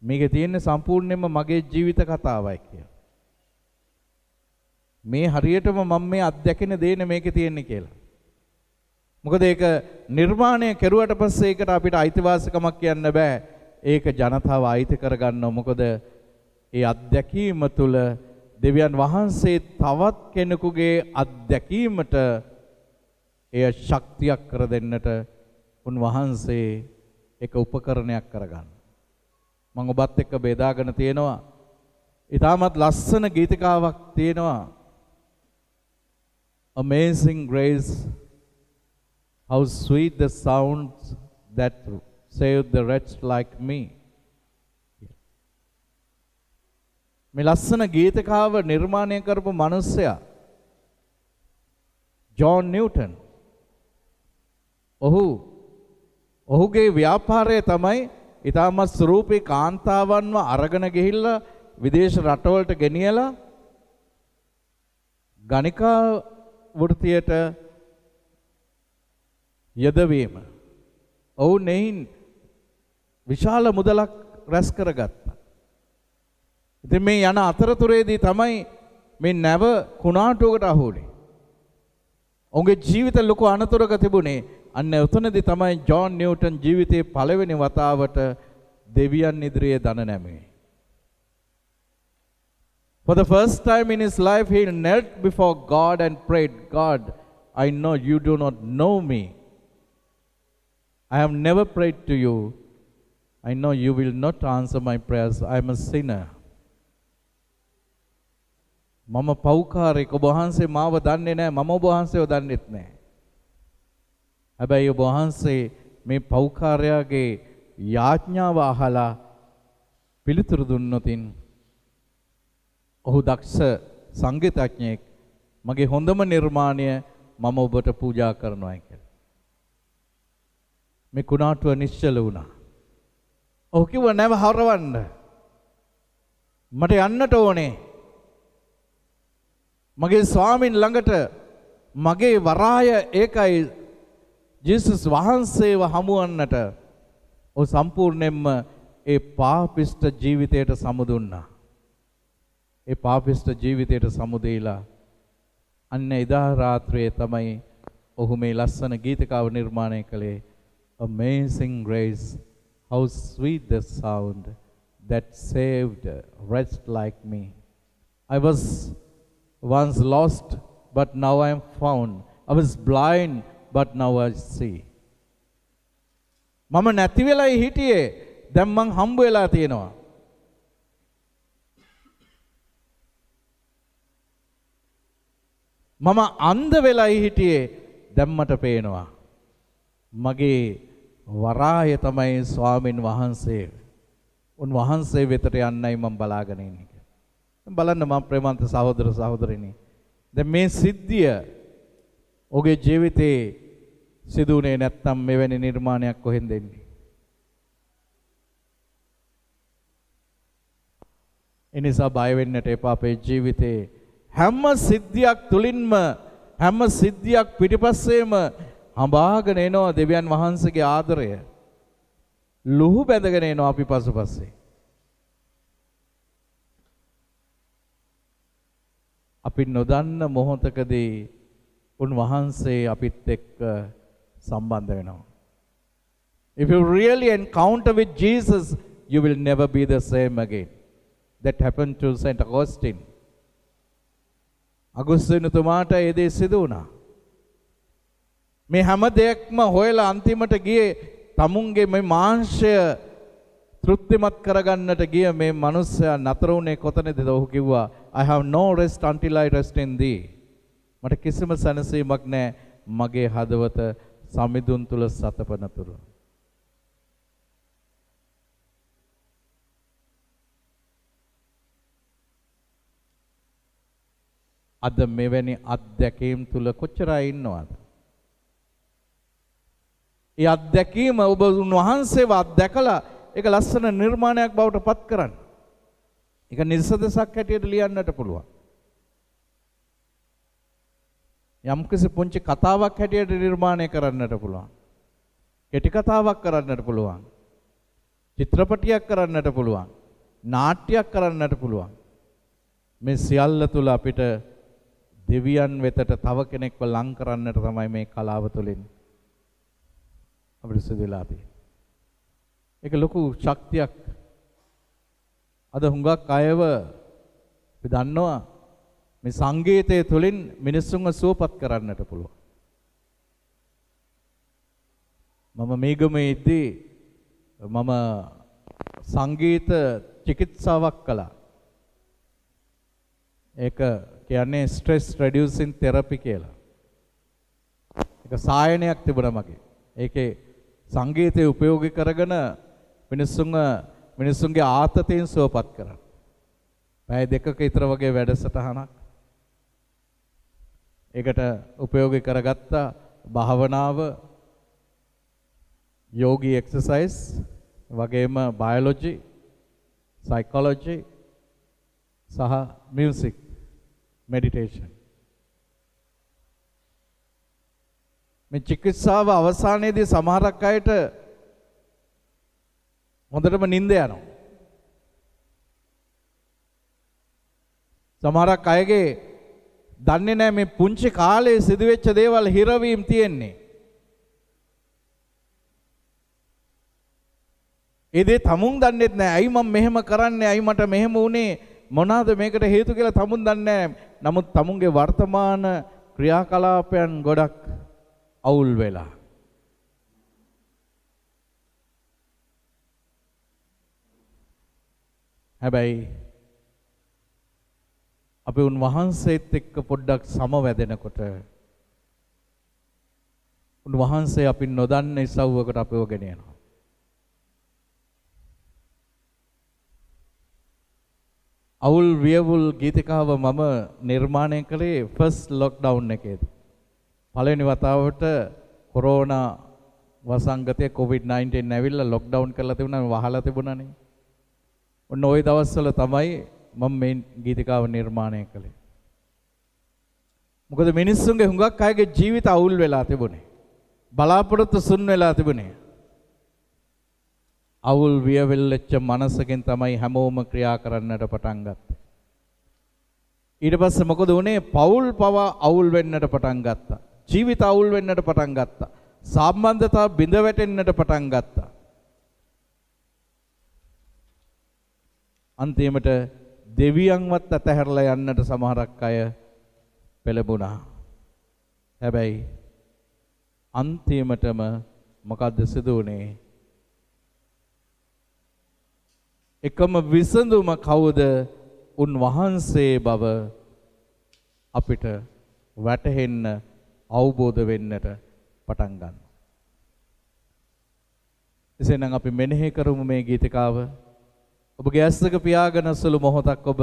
මේකේ තියෙන්නේ සම්පූර්ණයෙන්ම මගේ ජීවිත කතාවයි කියලා. මේ හරියටම මම මේ අත්දැකෙන දේනේ මේකේ තියෙන්නේ කියලා. මොකද ඒක නිර්මාණය කෙරුවට පස්සේ ඒකට අපිට අයිතිවාසිකමක් කියන්න බෑ. ඒක ජනතාව අයිති කරගන්නවා. මොකද ඒ අත්දැකීම තුළ දෙවියන් වහන්සේ තවත් කෙනෙකුගේ අත්දැකීමට එය ශක්තියක් කර දෙන්නට උන්වහන්සේ එක උපකරණයක් කරගන්න. මම ඔබත් එක්ක බෙදාගෙන තියෙනවා. ඊටමත් ලස්සන ගීතිකාවක් තියෙනවා. Amazing Grace, how sweet the sounds that saved the wretch like me. මේ ලස්සන ගීතකාව නිර්මාණය කරපු මිනිසයා ජෝන් නිව්ටන්. ඔහුගේ ව්‍යාපාරය තමයි ඊටමත් ස්වරූපී කාන්තාවන්ව අරගෙන ගිහිල්ලා විදේශ රටවලට ගෙනියලා ගණිකා වෘත්තියට යදවීම. ඔවුන් එයින් විශාල මුදලක් රැස් කරගත්තා. ඉතින් මේ යන අතරතුරේදී තමයි මේ නැව කුණාටුවකට අහු වුනේ. ඔහුගේ ජීවිත ලොකු අනතුරක තිබුණේ. අන්න උතනදී තමයි ජෝන් නිව්ටන් ජීවිතේ පළවෙනි වතාවට දෙවියන් ඉදිරියේ දන නැමුවේ. For the first time in his life, he knelt before God and prayed, God, I know you do not know me. I have never prayed to you. I know you will not answer my prayers. I am a sinner. මම පව්කාරයෙක්. ඔබ වහන්සේ මාව දන්නේ නැහැ. මම ඔබ වහන්සේව දන්නෙත් නැහැ. හැබැයි ඔබ වහන්සේ මේ පව්කාරයාගේ යාඥාව අහලා පිළිතුරු දුන්නොතින් ඔහු දක්ෂ සංගීතඥයෙක්. මගේ හොඳම නිර්මාණය මම ඔබට පූජා කරනවා කියලා. මේ කුණාටුව නිශ්චල වුණා. ඔහු කිව්වා නැව හරවන්න. මට යන්නට ඕනේ. මගේ ස්වාමින් ළඟට මගේ වරාය ඒකයි ජේසුස් වහන්සේව හමුවන්නට. ඔහු සම්පූර්ණයෙන්ම ඒ පාපිෂ්ඨ ජීවිතයට සමුදුන්නා. ඒ පාපිෂ්ඨ ජීවිතයට සමුදීලා අන්න එදා රාත්‍රියේ තමයි ඔහු මේ ලස්සන ගීතකාව නිර්මාණය කළේ. Amazing grace, how sweet the sound that saved a wretch like me. I was once lost, but now I am found. I was blind, but now I see. මම නැති වෙලයි හිටියේ. දැන් මං හම්බ වෙලා තියෙනවා. මම අන්ධ වෙලයි හිටියේ. දැන් මට පේනවා. මගේ වරාය තමයි ස්වාමින් වහන්සේ. උන්වහන්සේ වෙතට යන්නයි මම බලාගෙන ඉන්නේ. බලන්න මම ප්‍රේමන්ත සහෝදර සහෝදරිනි. දැන් මේ සිද්ධිය ඔහුගේ ජීවිතේ සිදුුනේ නැත්තම් මෙවැනි නිර්මාණයක් කොහෙන්ද එන්නේ? ඒ නිසා බය වෙන්නට එපා අපේ ජීවිතේ හැම සිද්ධියක් තුලින්ම හැම සිද්ධියක් පිටිපස්සේම හඹාගෙන එනවා දෙවියන් වහන්සේගේ ආදරය. ලුහු බැඳගෙන එනවා අපි පසුපස්සේ. අපි නොදන්න මොහොතකදී උන්වහන්සේ අපිත් එක්ක සම්බන්ධ වෙනවා. If you really encounter with Jesus, you will never be the same again. That happened to Saint Augustine. අගුස්තිනුතුමාට ඒ දේ සිදු වුණා. මේ හැම දෙයක්ම හොයලා අන්තිමට ගියේ තමුන්ගේ මේ මාංශය තෘප්තිමත් කරගන්නට ගිය මේ මිනිස්සයා නතර වුණේ කොතනද? ඔහු කිව්වා I have no rest until I rest in thee. මට කිසිම සැනසීමක් නැහැ මගේ හදවත සමිඳුන් තුල සතපනතුරු. අද මෙවැනි අත්දැකීම් තුල කොච්චර අය ඉන්නවද? ඒ අත්දැකීම ඔබ උන්වහන්සේව අත්දැකලා ඒක ලස්සන නිර්මාණයක් බවට පත් කරන්න. ඒක නිසදසක් හැටියට ලියන්නට පුළුවන්. යම්කිසි පුංචි කතාවක් හැටියට නිර්මාණය කරන්නට පුළුවන්. කෙටි කතාවක් කරන්නට පුළුවන්. චිත්‍රපටයක් කරන්නට පුළුවන්. නාට්‍යයක් කරන්නට පුළුවන්. මේ සියල්ල තුල අපිට දෙවියන් වෙතට තව කෙනෙක්ව ලං කරන්නට තමයි මේ කලාව තුළින් අපිට සිදු වෙලා තියෙන්නේ. ඒක ලොකු ශක්තියක්. අද හුඟක් අයව අපි දන්නවා මේ සංගීතය තුළින් මිනිස්සුන්ව සුවපත් කරන්නට පුළුවන්. මම මේගමේ ඉද්දී මම සංගීත චිකිත්සාවක් කළා. ඒක කියන්නේ ස්ට්‍රෙස් රිඩියුසින් තෙරපි කියලා. ඒක සායනයක් තිබුණා මගේ. ඒකේ සංගීතය උපයෝගී කරගෙන මිනිස්සුන්ගේ ආතතියෙන් සුවපත් කරා. පැය දෙකක විතර වගේ වැඩසටහනක්. ඒකට උපයෝගී කරගත්ත භාවනාව, යෝගී එක්සර්සයිස්, වගේම බයොලොජි, සයිකොලොජි සහ මියුසික්, මෙඩිටේෂන්. මේ චිකිත්සාව අවසානයේදී සමහරක් අයට හොඳටම නිින්ද යනවා. සමහරක් අයගේ දන්නේ නැහැ මේ පුංචි කාලේ සිදුවෙච්ච දේවල් හිරවීම තියෙන්නේ. ඒ දේ තමුන් දන්නේත් නැහැ. ඇයි මම මෙහෙම කරන්නේ? ඇයි මට මෙහෙම වුනේ? මොනවාද මේකට හේතු කියලා තමුන් දන්නේ නැහැ. නමුත් තමුන්ගේ වර්තමාන ක්‍රියාකලාපයන් ගොඩක් අවුල් වෙලා. හැබැයි අපි උන්වහන්සේත් එක්ක පොඩ්ඩක් සමවැදෙනකොට උන්වහන්සේ අපි නොදන්න ඉසව්වකට අපිව ගෙන යනවා. අවුල් වියවුල් ගීතිකාව මම නිර්මාණය කළේ ෆස්ට් ලොක්ඩවුන් එකේදී. පළවෙනි වතාවට කොරෝනා වසංගතය COVID-19 ඇවිල්ලා ලොක්ඩවුන් කරලා තිබුණා, වහලා තිබුණානේ. ඔන්න ওই දවස්වල තමයි මම මේ ගීතිකාව නිර්මාණය කළේ. මොකද මිනිස්සුන්ගේ හුඟක් අයගේ ජීවිත අවුල් වෙලා තිබුණේ. බලාපොරොත්තු සුන් වෙලා තිබුණේ. අවුල් වියවෙල්ලච්ච මනසකින් තමයි හැමෝම ක්‍රියා කරන්නට පටන් ගත්තේ. ඊට පස්සේ මොකද වුනේ? පෞල් පවා අවුල් වෙන්නට පටන් ගත්තා. ජීවිත අවුල් වෙන්නට පටන් ගත්තා. සම්බන්ධතා බිඳ වැටෙන්නට පටන් ගත්තා. අන්තිමට දෙවියන්වත් අතහැරලා යන්නට සමහරක් අය පෙළඹුණා. හැබැයි අන්තිමටම මොකද්ද සිදු වුනේ? එකම විසඳුම කවුද? උන්වහන්සේ බව අපිට වැටහෙන්න, අවබෝධ වෙන්නට පටන් ගන්නවා. එසේනම් අපි මෙනෙහි කරමු මේ ගීතිකාව. ඔබගේ ඇස් දෙක පියාගෙන සුළු මොහොතක් ඔබ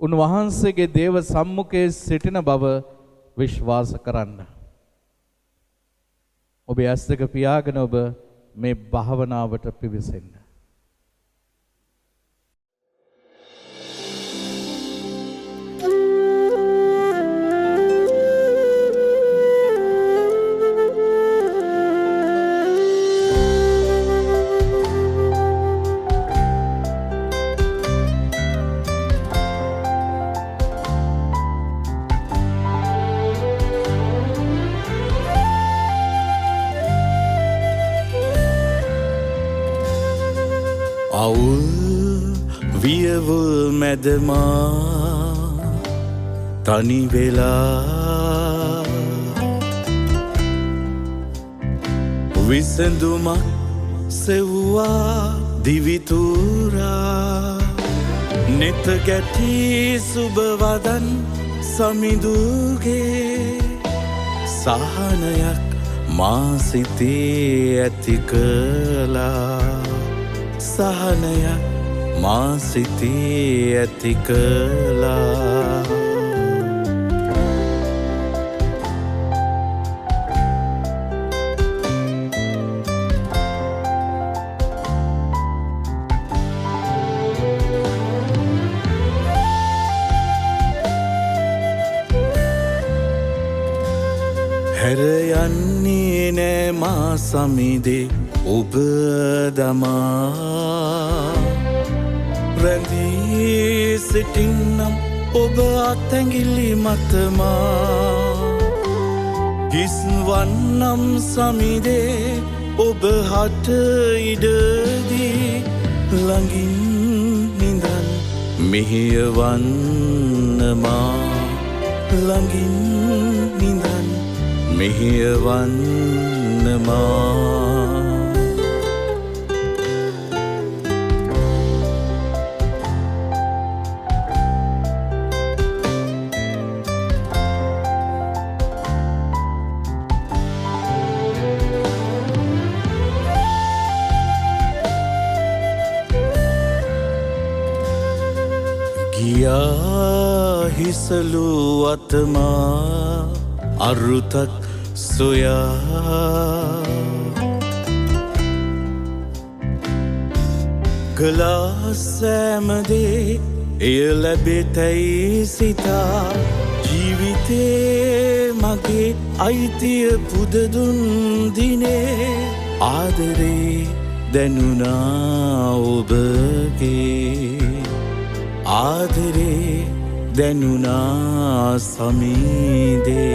උන්වහන්සේගේ දේව සම්මුඛයේ සිටින බව විශ්වාස කරන්න. ඔබේ ඇස් දෙක පියාගෙන ඔබ මේ භාවනාවට පිවිසෙන්න. වියවුල් මැදමා තනි වෙලා විසඳුමක් සෙව්වා දිවිතුරා නෙත ගැටි සුබවදන් සමිඳුගේ සහනයක් මා සිතේ ඇති කළා සහනයක් මා සිතේ ඇති කළා හැර යන්නේ නෑ මා සමිදේ ඔබ දමා රැඳී සිටින්නම් ඔබ අතැඟිලි මතමා හිස්වන්නම් සමිදේ ඔබ හට ඉඩදී ළඟින් නිදන් මෙහෙයවන්නමා ළඟින් නිදන් මෙහෙයවන්නමා ගියා හිසලු අතමා අරුතක් සොයා කළා සෑමදේ එය ලැබෙතැයි සිතා ජීවිතේ මගේ අයිතිය පුදදුන් දිනේ ආදරේ දැනුණා ඔබගේ ආදරේ දැනුණා සමීදේ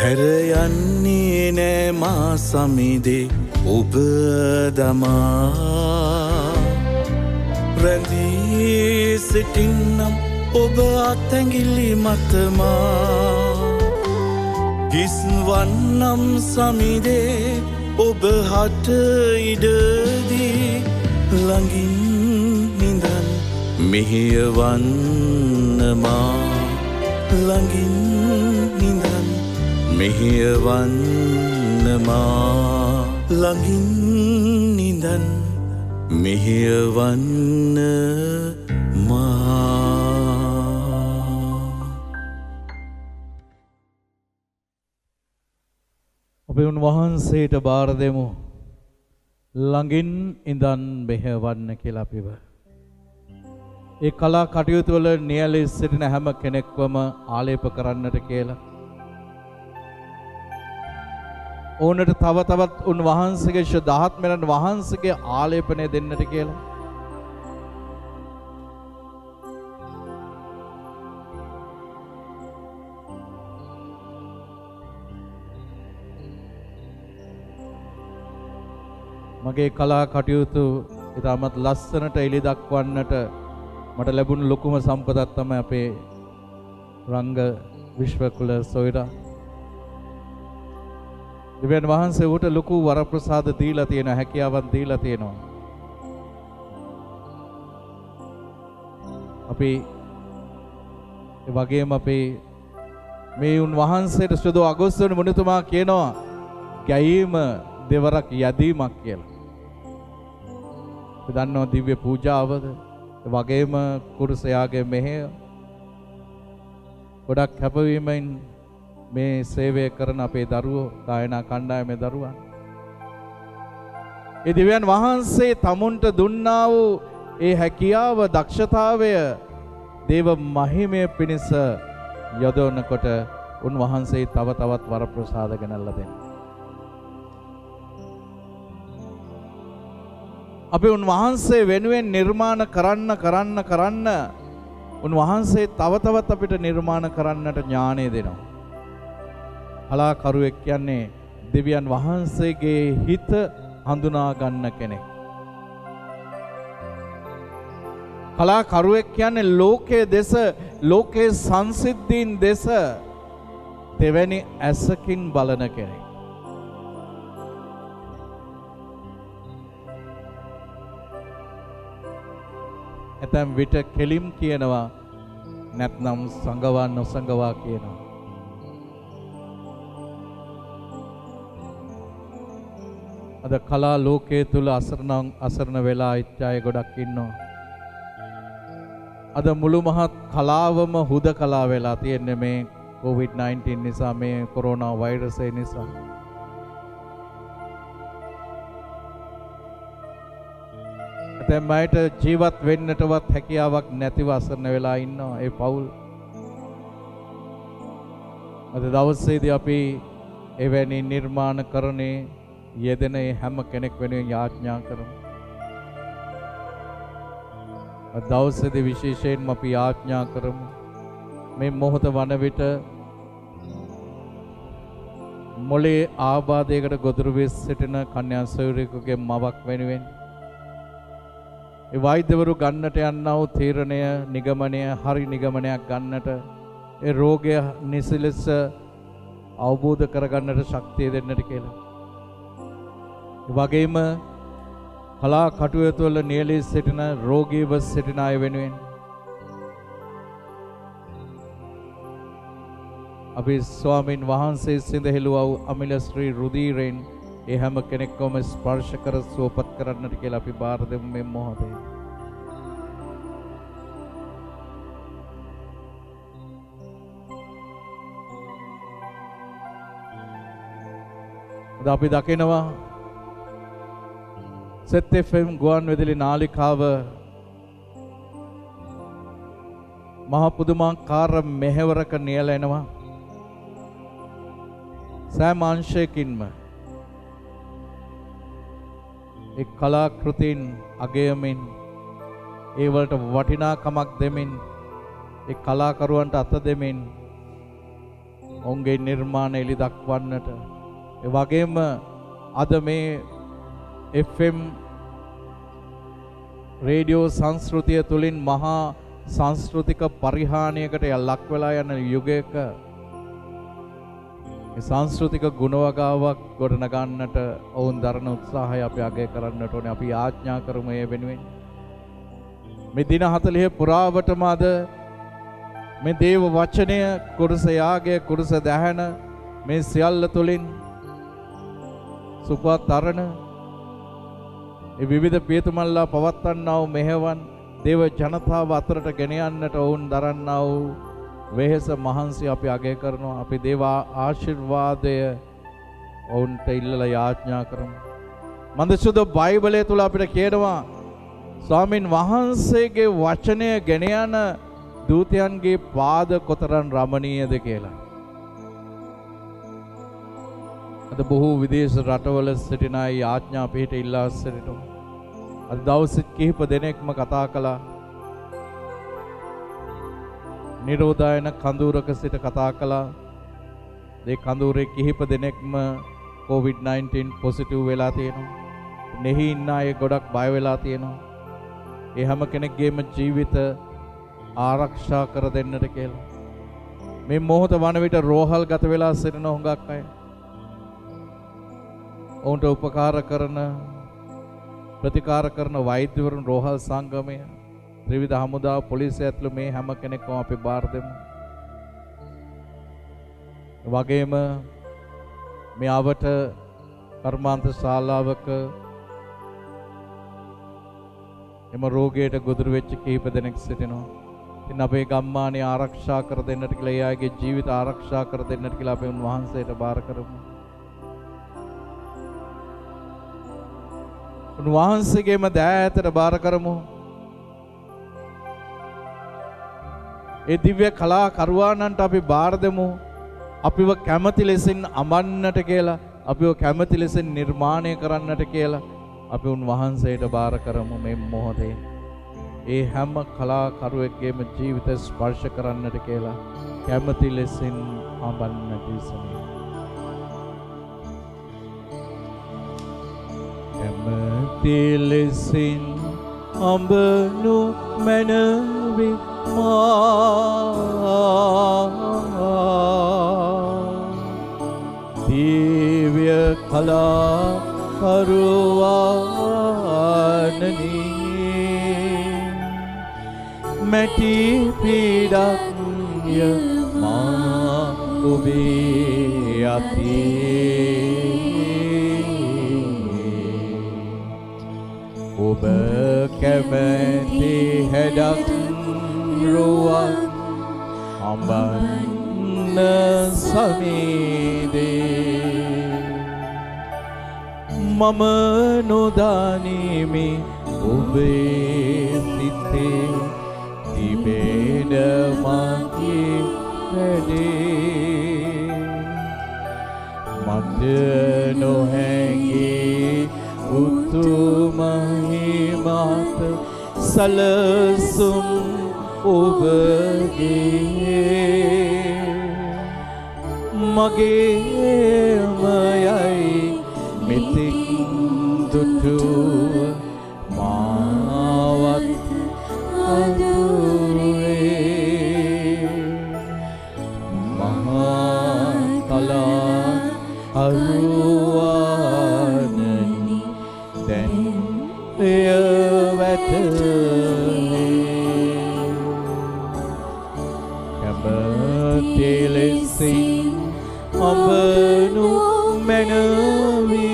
හැර යන්නේ නෑ මා සමිදේ ඔබ දමා රැඳී සිටින්නම් ඔබ අතැඟිලි මතමා හිස්වන්නම් සමිදේ ඔබ හට ඉඩදී ළඟින් නිදන් මෙහෙයවන්නමා ළඟින් නිදන් මෙහෙයවන්නමා ළඟින් නිදන් මෙහෙයවන්නමා අපි උන්වහන්සේට බාර දෙමු ළඟින් ඉඳන් මෙහෙයවන්න කියලා අපිව. ඒ කලා කටයුතු වල නියැලී සිටින හැම කෙනෙක්වම ආලේප කරන්නට කියලා. ඕනට තව තවත් උන්වහන්සේගේ ශුද්ධාත්මයන් වහන්සේගේ ආලේපනය දෙන්නට කියලා. මගේ කලා කටයුතු ඉතාමත් ලස්සනට එළි දක්වන්නට මට ලැබුණු ලොකුම සම්පතක් තමයි අපේ රංග විශ්වකුල සොයුරා. දෙවියන් වහන්සේ උට ලොකු වරප්‍රසාද දීලා තියෙනවා, හැකියාවක් දීලා තියෙනවා. අපි ඒ වගේම අපේ මේ උන්වහන්සේට සුදු අගොස්තුන මුනිතුමා කියනවා ගැයීම දෙවරක් යදීමක් කියලා. අපි දන්නවා දිව්‍ය පූජාවද ඒ වගේම කුරුසයාගේ මෙහෙය ගොඩක් කැපවීමෙන් මේ සේවය කරන අපේ දරුවෝ ගායනා කණ්ඩායමේ දරුවන් ඒ දෙවියන් වහන්සේ තමුන්ට දුන්නා වූ ඒ හැකියාව දක්ෂතාවය දේව මහිමය පිණිස යොදවනකොට උන්වහන්සේ තව තවත් වරප්‍රසාද ගෙනල්ලා දෙනවා. අපි උන්වහන්සේ වෙනුවෙන් නිර්මාණ කරන්න උන්වහන්සේ තව තවත් අපිට නිර්මාණ කරන්නට ඥානය දෙනවා. කලාකරුවෙක් කියන්නේ දෙවියන් වහන්සේගේ හිත හඳුනා ගන්න කෙනෙක්. කලාකරුවෙක් කියන්නේ ලෝකයේ දෙස, ලෝකයේ සංසිද්ධීන් දෙස දෙවැනි ඇසකින් බලන කෙනෙක්. ඇතැම් විට කෙලිම් කියනවා, නැත්නම් සංගවා නොසංගවා කියනවා. අද කලා ලෝකයේ තුල අසරණ වෙලා ඉච්ඡාය ගොඩක් ඉන්නවා. අද මුළු මහත් කලාවම හුදකලා වෙලා තියෙන්නේ මේ COVID-19 නිසා, මේ කොරෝනා වෛරසය නිසා. දැන් මට ජීවත් වෙන්නටවත් හැකියාවක් නැතිව අසරණ වෙලා ඉන්නවා ඒ පවුල්. අද දවසේදී අපි එවැනි නිර්මාණකරණේ යෙදෙන හැම කෙනෙක් වෙනුවෙන් යාඥා කරමු. අද දවසේදී විශේෂයෙන්ම අපි යාඥා කරමු මේ මොහොත වන විට මොලේ ආබාධයකට ගොදුරු වී සිටින කන්‍යා සොයුරියකගේ මවක් වෙනුවෙන් ඒ වෛද්‍යවරු ගන්නට යන්නා වූ තීරණය, නිගමනය, හරි නිගමනයක් ගන්නට, ඒ රෝගය නිසි ලෙස අවබෝධ කරගන්නට ශක්තිය දෙන්නට කියලා. ඒ වගේම කලා කටයුතු වල නියැලී සිටින රෝගීව සිටින අය වෙනුවෙන් අපි ස්වාමින් වහන්සේ සිඳහෙළුවා වූ අමිල ශ්‍රී රුධිරයෙන් ඒ හැම කෙනෙක්වම ස්පර්ශ කර සුවපත් කරන්නට කියලා අපි බාර දෙමු මේ මොහොතේ. අද අපි දකිනවා සෙත් FM ගුවන් විදුලි නාලිකාව මහ පුදුමාකාර මෙහෙවරක නියැලෙනවා. සෑම අංශයකින්ම ඒ කලාකෘතීන් අගයමින්, ඒ වලට වටිනාකමක් දෙමින්, ඒ කලාකරුවන්ට අත දෙමින් ඔවුන්ගේ නිර්මාණ එළි දක්වන්නට, ඒ වගේම අද මේ FM රේඩියෝ සංස්කෘතිය තුලින් මහා සංස්කෘතික පරිහානියකට ලක් වෙලා යන යුගයක සංස්කෘතික ගුණවගාවක් ගොඩනගන්නට ඔවුන් දරන උත්සාහය අපි අගය කරන්නට ඕනේ. අපි ආඥා කරමු ඒ වෙනුවෙන්. මේ දින 40 පුරාවටම අද මේ දේව වචනය, කුරුස යාගය, කුරුස දහන මේ සියල්ල තුලින් සුපතරණ ඒ විවිධ පියතුමල්ලා පවත්වන්නා වූ මෙහෙවන් දේව ජනතාව අතරට ගෙන යන්නට ඔවුන් දරන්නා වූ වෙහෙස මහන්සි අපි අගය කරනවා. අපි දේව ආශිර්වාදය ඔවුන්ට ඉල්ලලා යාඥා කරමු. මන්දසුද බයිබලය තුල අපිට කියනවා ස්වාමින් වහන්සේගේ වචනය ගෙන යන දූතයන්ගේ පාද කොතරම් රමණීයද කියලා. අද බොහෝ විදේශ රටවල සිටින අය යාඥා පිට ඉල්ලා සිටිනවා. අද දවස් කිහිප දෙනෙක්ම කතා කළා. නිරෝධායන කඳුරක සිට කතා කළා. ඒ කඳුරේ කිහිප දෙනෙක්ම COVID-19 පොසිටිව් වෙලා තියෙනවා. මෙහි ඉන්න අය ගොඩක් බය වෙලා තියෙනවා. ඒ හැම කෙනෙක්ගේම ජීවිත ආරක්ෂා කර දෙන්නට කියලා. මේ මොහොත වන විට රෝහල් ගත වෙලා සිටින හුඟක් අය. ඔවුන්ට උපකාර කරන, ප්‍රතිකාර කරන වෛද්‍යවරුන්, රෝහල් සංගමය, ත්‍රිවිධ හමුදාව, පොලිසිය ඇතුළු මේ හැම කෙනෙක්ම අපි බාර දෙමු. වගේම මේ ආවට කර්මාන්ත ශාලාවක එම රෝගයට ගොදුරු වෙච්ච කීප දෙනෙක් සිටිනවා. ඉතින් අපේ ගම්මානේ ආරක්ෂා කර දෙන්නට කියලා, ඒ අයගේ ජීවිත ආරක්ෂා කර දෙන්නට කියලා අපි උන්වහන්සේට බාර කරමු. උන්වහන්සේගේම දෑතට බාර කරමු. ඒ දිව්‍ය කලාකරුවානන්ට අපි බාර දෙමු. අපිව කැමති ලෙසින් අඹන්නට කියලා, අපිව කැමති ලෙසින් නිර්මාණය කරන්නට කියලා, අපි උන්වහන්සේට බාර කරමු මේ මොහොතේ. ඒ හැම කලාකරුවෙක්ගේම ජීවිත ස්පර්ශ කරන්නට කියලා කැමති ලෙසින් අඹන්නට ඉසුනේ. කැමති ලෙසින් අඹනු මැනවි දිව්‍ය කලාකරුවානනි මැටි පීඩක්ය මා ඔබේ අතේ ඔබ කැමැති හැඩක් රුවන් අඹන්න සමීදේ මම නොදනිමි ඔබේ සිතේ තිබෙන මගේ වැඩේ මට නොහැඟේ උතුමහි මාත සලසුම් ඔබගේ මගේමයයි මෙතෙක් දුටුව මාවත් අදුරේ මහා කලා අරුවානනි දැන් එය වැටේ කැමති ලෙසින් අඹනු මැනවි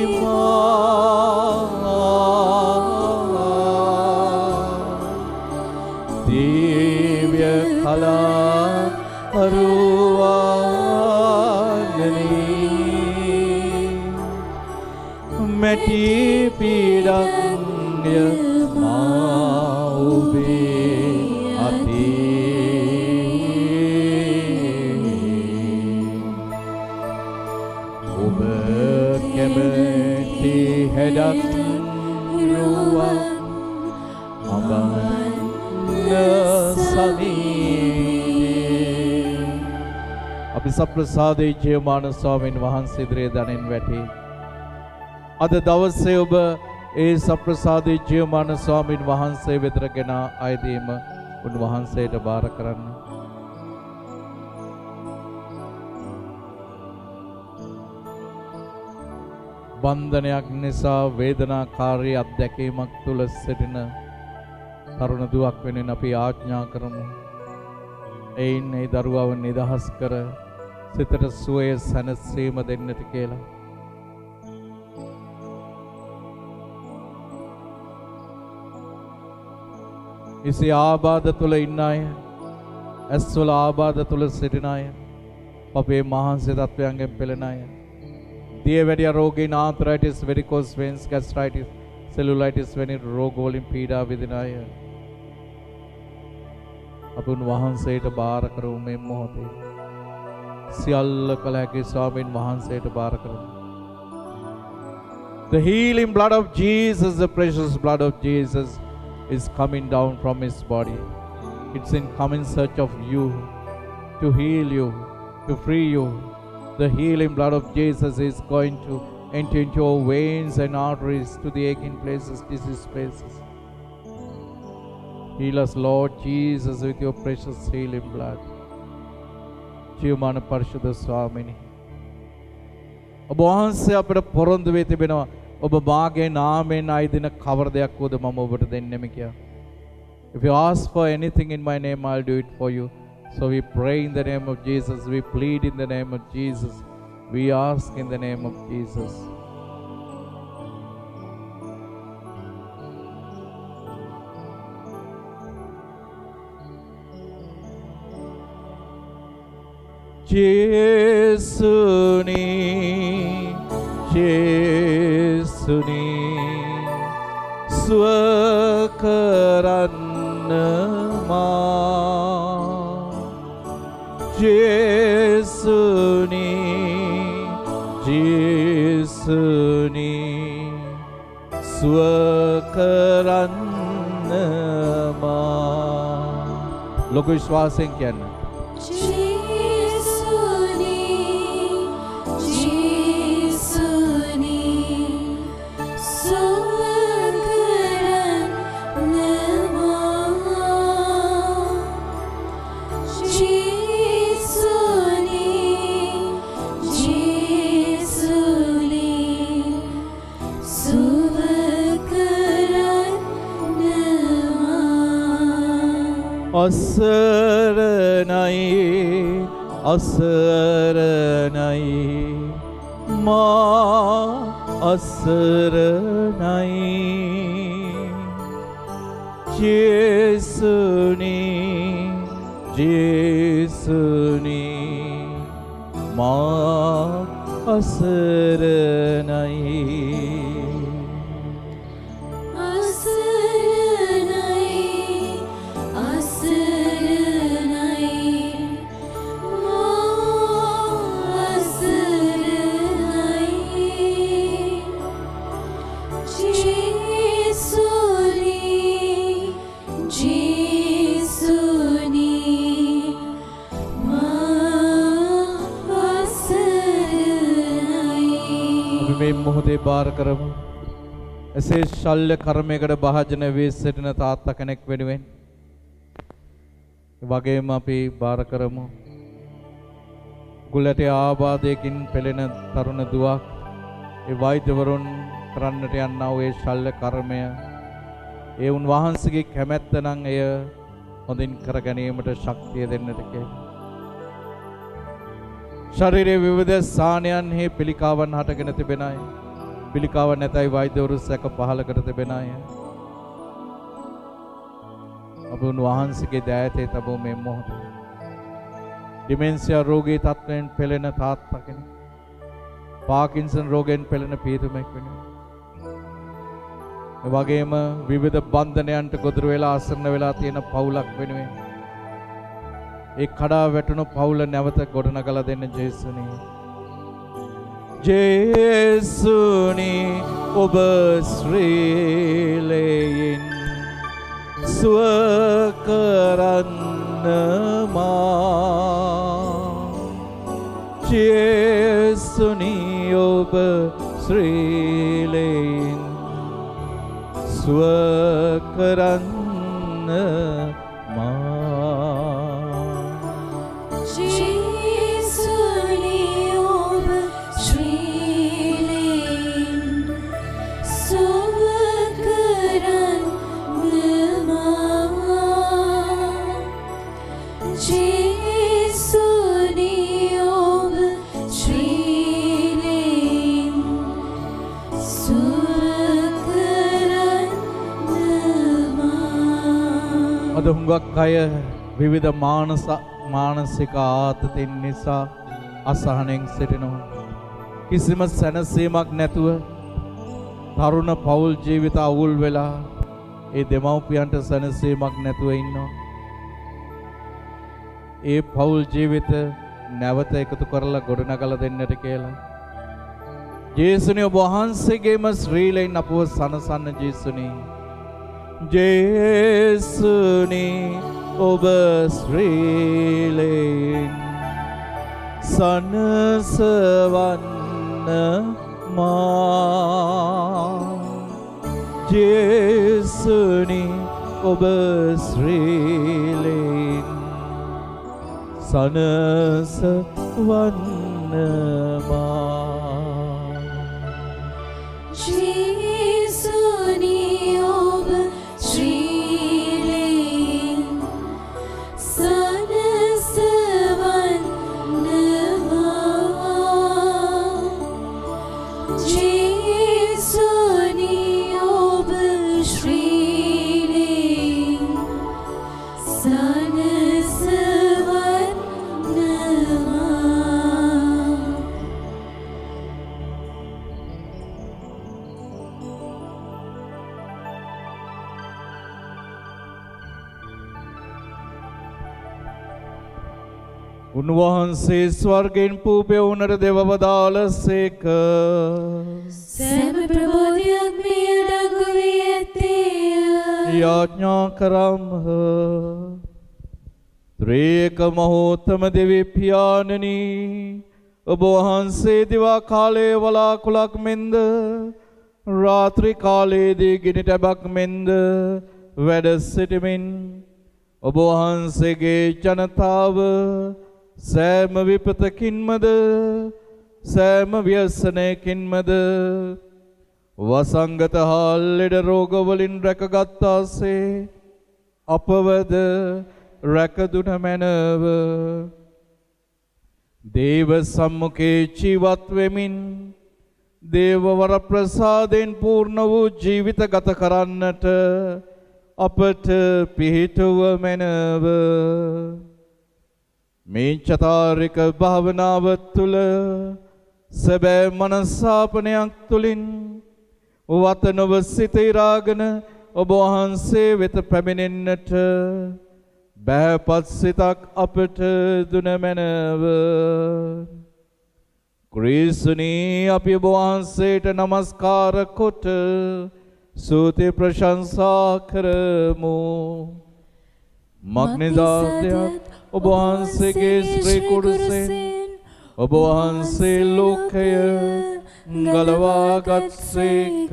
දිව්‍ය කලාකරුවානනි මැටි පීඩක්ය මා ඔබේ අතේ ඔබ කැමැති හැඩක් රුවන් අඹන්න සමීදේ අපි සප්‍රසාදේ ජීවමාන ස්වාමීන් වහන්සේ ඉදිරියේ දනින් වැටි අද දවසේ ඔබ ඒ සප්‍රසාදේ ජීවමාන ස්වාමීන් වහන්සේ වෙතගෙන ආයදීම උන්වහන්සේට බාර කරන්න. බන්ධනයක් නිසා වේදනාකාරී අත්දැකීමක් තුල සිටින තරුණ දුවක් වෙනින් අපි ආඥා කරමු. එයින් ඒ දරුවව නිදහස් කර සිතට සුවය සැනසීම දෙන්නට කියලා. ඉසි ආබාධ තුල ඉන්න අය, ඇස්වල ආබාධ තුල සිටින අය, අපේ මහන්සි තත්වයන්ගෙන් පෙළෙන අය, දියවැඩිය රෝගීන්, ආන්ත්‍රයිටිස්, වෙරිකෝස් වෙන්ස්, ගැස්ට්‍රයිටිස්, සෙලුලයිටිස් වැනි රෝග වලින් පීඩා විඳින අය අප උන්වහන්සේට බාර කරමු මේ මොහොතේ. සියල්ල කළ හැකි ස්වාමීන් වහන්සේට බාර කරමු. The healing blood of Jesus, the precious blood of Jesus is coming down from his body. It's in coming search of you, to heal you, to free you. The healing blood of Jesus is going to enter into your veins and arteries, to the aching places, disease places. Heal us, Lord Jesus, with your precious healing blood. ජීවමාන පරිශුද්ධ ස්වාමිනී, ඔබ වහන්සේ අපට පොරොන්දු වී තිබෙනවා ඔබ මාගේ නාමයෙන් ආයදින කවර දෙයක් වුවද මම ඔබට දෙන්නෙමි කියලා. If you ask for anything in my name, I'll do it for you. So we pray in the name of Jesus. We plead in the name of Jesus. We ask in the name of Jesus. Jesuni, Jesuni, swakaranna ma. Jesuni, Jesuni, සුව කරන්නවා. ලොකු විශ්වාසයෙන් කියන්න. අසරණයි අසරණයි මා අසරණයි ජේසුනි ජේසුනි මා අසරණයි මොහොතේ බාර කරමු. එසේ ශල්‍ය කර්මයකට භාජන වී සිටින තාත්තා කෙනෙක් වෙනුවෙන් වගේම අපි බාර කරමු. ගුලට ආබාධයකින් පෙළෙන තරුණ දුවක් ඒ වෛද්‍යවරුන් කරන්නට යන්නා වූ ඒ ශල්‍ය කර්මය ඒ උන්වහන්සේගේ කැමැත්ත නම් එය හොඳින් කර ගැනීමට ශක්තිය දෙන්නට කියලා. ශරීරයේ විවිධ ස්ථානයන්හි පිළිකාවන් හටගෙන තිබෙන අය, පිළිකාවන් නැතයි වෛද්‍යවරු සැක පහල කර තිබෙන අය අප උන්වහන්සේගේ දෑතේ තබෝ මේ මොහොතේ ඩිමෙන්සියා රෝගී තත්ත්වයෙන් පෙළෙන තාත්තා කෙනෙක්, පාකින්සන් රෝගයෙන් පෙළෙන පියතුමෙක් වෙනවා. ඒ වගේම විවිධ බන්ධනයන්ට ගොදුරු වෙලා අසරණ වෙලා තියෙන පවුලක් වෙනුවෙන් ඒ කඩා වැටුණු පවුල නැවත ගොඩනගලා දෙන්න ජේසුනි. ජේසුනි ඔබ ශ්‍රීලයෙන් සුව කරන්නමා. ජේසුනි ඔබ ශ්‍රීලයෙන් සුව කරන්නමා. අද හුඟක් අය විවිධ මානසික ආතතින් නිසා අසහනෙන් සිටිනවා. කිසිම සැනසීමක් නැතුව තරුණ පෞල් ජීවිත අවුල් වෙලා ඒ දෙමව්පියන්ට සැනසීමක් නැතුව ඉන්නවා. ඒ පෞල් ජීවිත නැවත එකතු කරලා ගොඩනගලා දෙන්නට කියලා ජේසුනි ඔබ වහන්සේගේම ශ්‍රීලයෙන් අපව සනසන්න ජේසුනි. ජේසුනි ඔබ ශ්‍රීලයෙන් සනසවන්න මා. ජේසුනි ඔබ ශ්‍රීලයෙන් සනසවන්න මා. ජේසුනි ඔබ ශ්‍රීලයෙන් සනසවන්න මා. ජේසුනි ඔබ ශ්‍රීලයෙන් සනසවන්න මා. උන්වහන්සේ ස්වර්ගයෙන් පූපය වුණට දෙවවදාලසේක. සෑම ප්‍රබෝධයක් මිය ඩඟ යාඥා කරම්හ. ත්‍රිේක මහෝත්තම දෙවි පියාණනි ඔබ වහන්සේ දිවා කාලයේ වලාකුළක් මෙන්ද රාත්‍රී කාලයේදී ගිනි ටැබක් මෙන්ද වැඩ සිටමින් ඔබ වහන්සේගේ ජනතාව සෑම විපතකින්මද සෑම ව්‍යසනයකින්මද වසංගත හා ලෙඩ රෝගවලින් රැකගත්තාසේ අපවද රැකදුන මැනව. දේව සම්මුඛේ ජීවත් වෙමින් දේව වර ප්‍රසාදයෙන් පූර්ණ වූ ජීවිත ගත කරන්නට අපට පිහිටුව මැනව. මේ චතාරික භාවනාව තුළ සැබෑ මනසාපනයක් තුළින් වතනව සිත ඉරාගෙන ඔබ වහන්සේ වෙත පැමිණෙන්නට බෑපත් සිතක් අපට දුන මැනව. ක්‍රිස්තුනී අපි ඔබ වහන්සේට නමස්කාර කොට ස්තුති ප්‍රශංසා කරමු. මග්නිදාසයත් ඔබ වහන්සේගේ ශ්‍රී කුරුසෙන් ඔබ වහන්සේ ලෝකය ගලවාගත්සේක.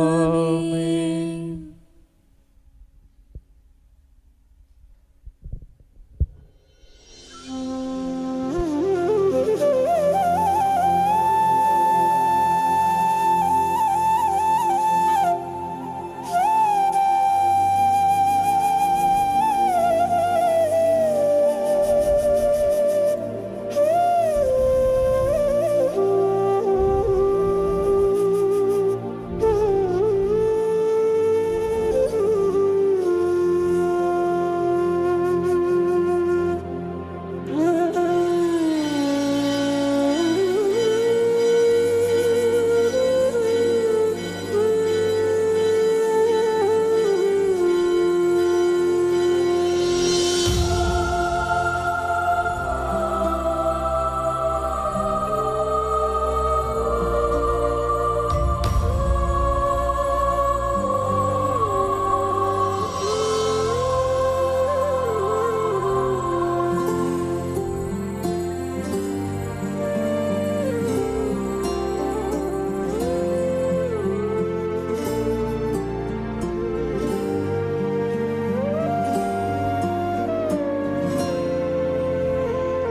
ආමේන්.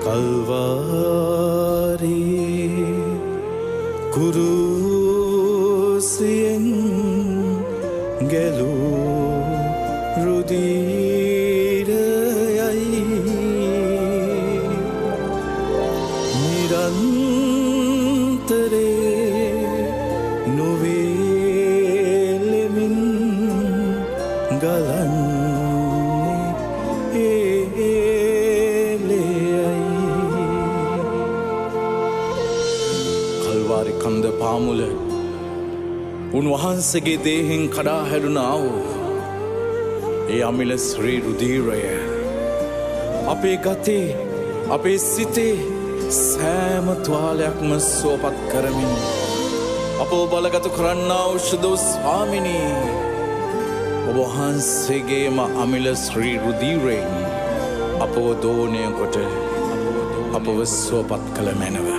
කල්වාරි කුරුසියෙන් ගැලූ රුධිරයයි නිරන්තරේ නොවේලෙමින් ගලන්නේ කන්ද පාමුල උන්වහන්සේගේ දේහෙන් කඩා හැරුණා වූ ඒ අමිල ශ්‍රී රුධිරය අපේ ගතේ අපේ සිතේ සෑම තුවාලයක්ම සුවපත් කරමින් අපව බලගත කරන්නා වූ ශුද්ධ ස්වාමිනී ඔබ වහන්සේගේම අමිල ශ්‍රී රුධිරයෙන් අපව දෝණය කොට අපව සුවපත් කළ මැනව.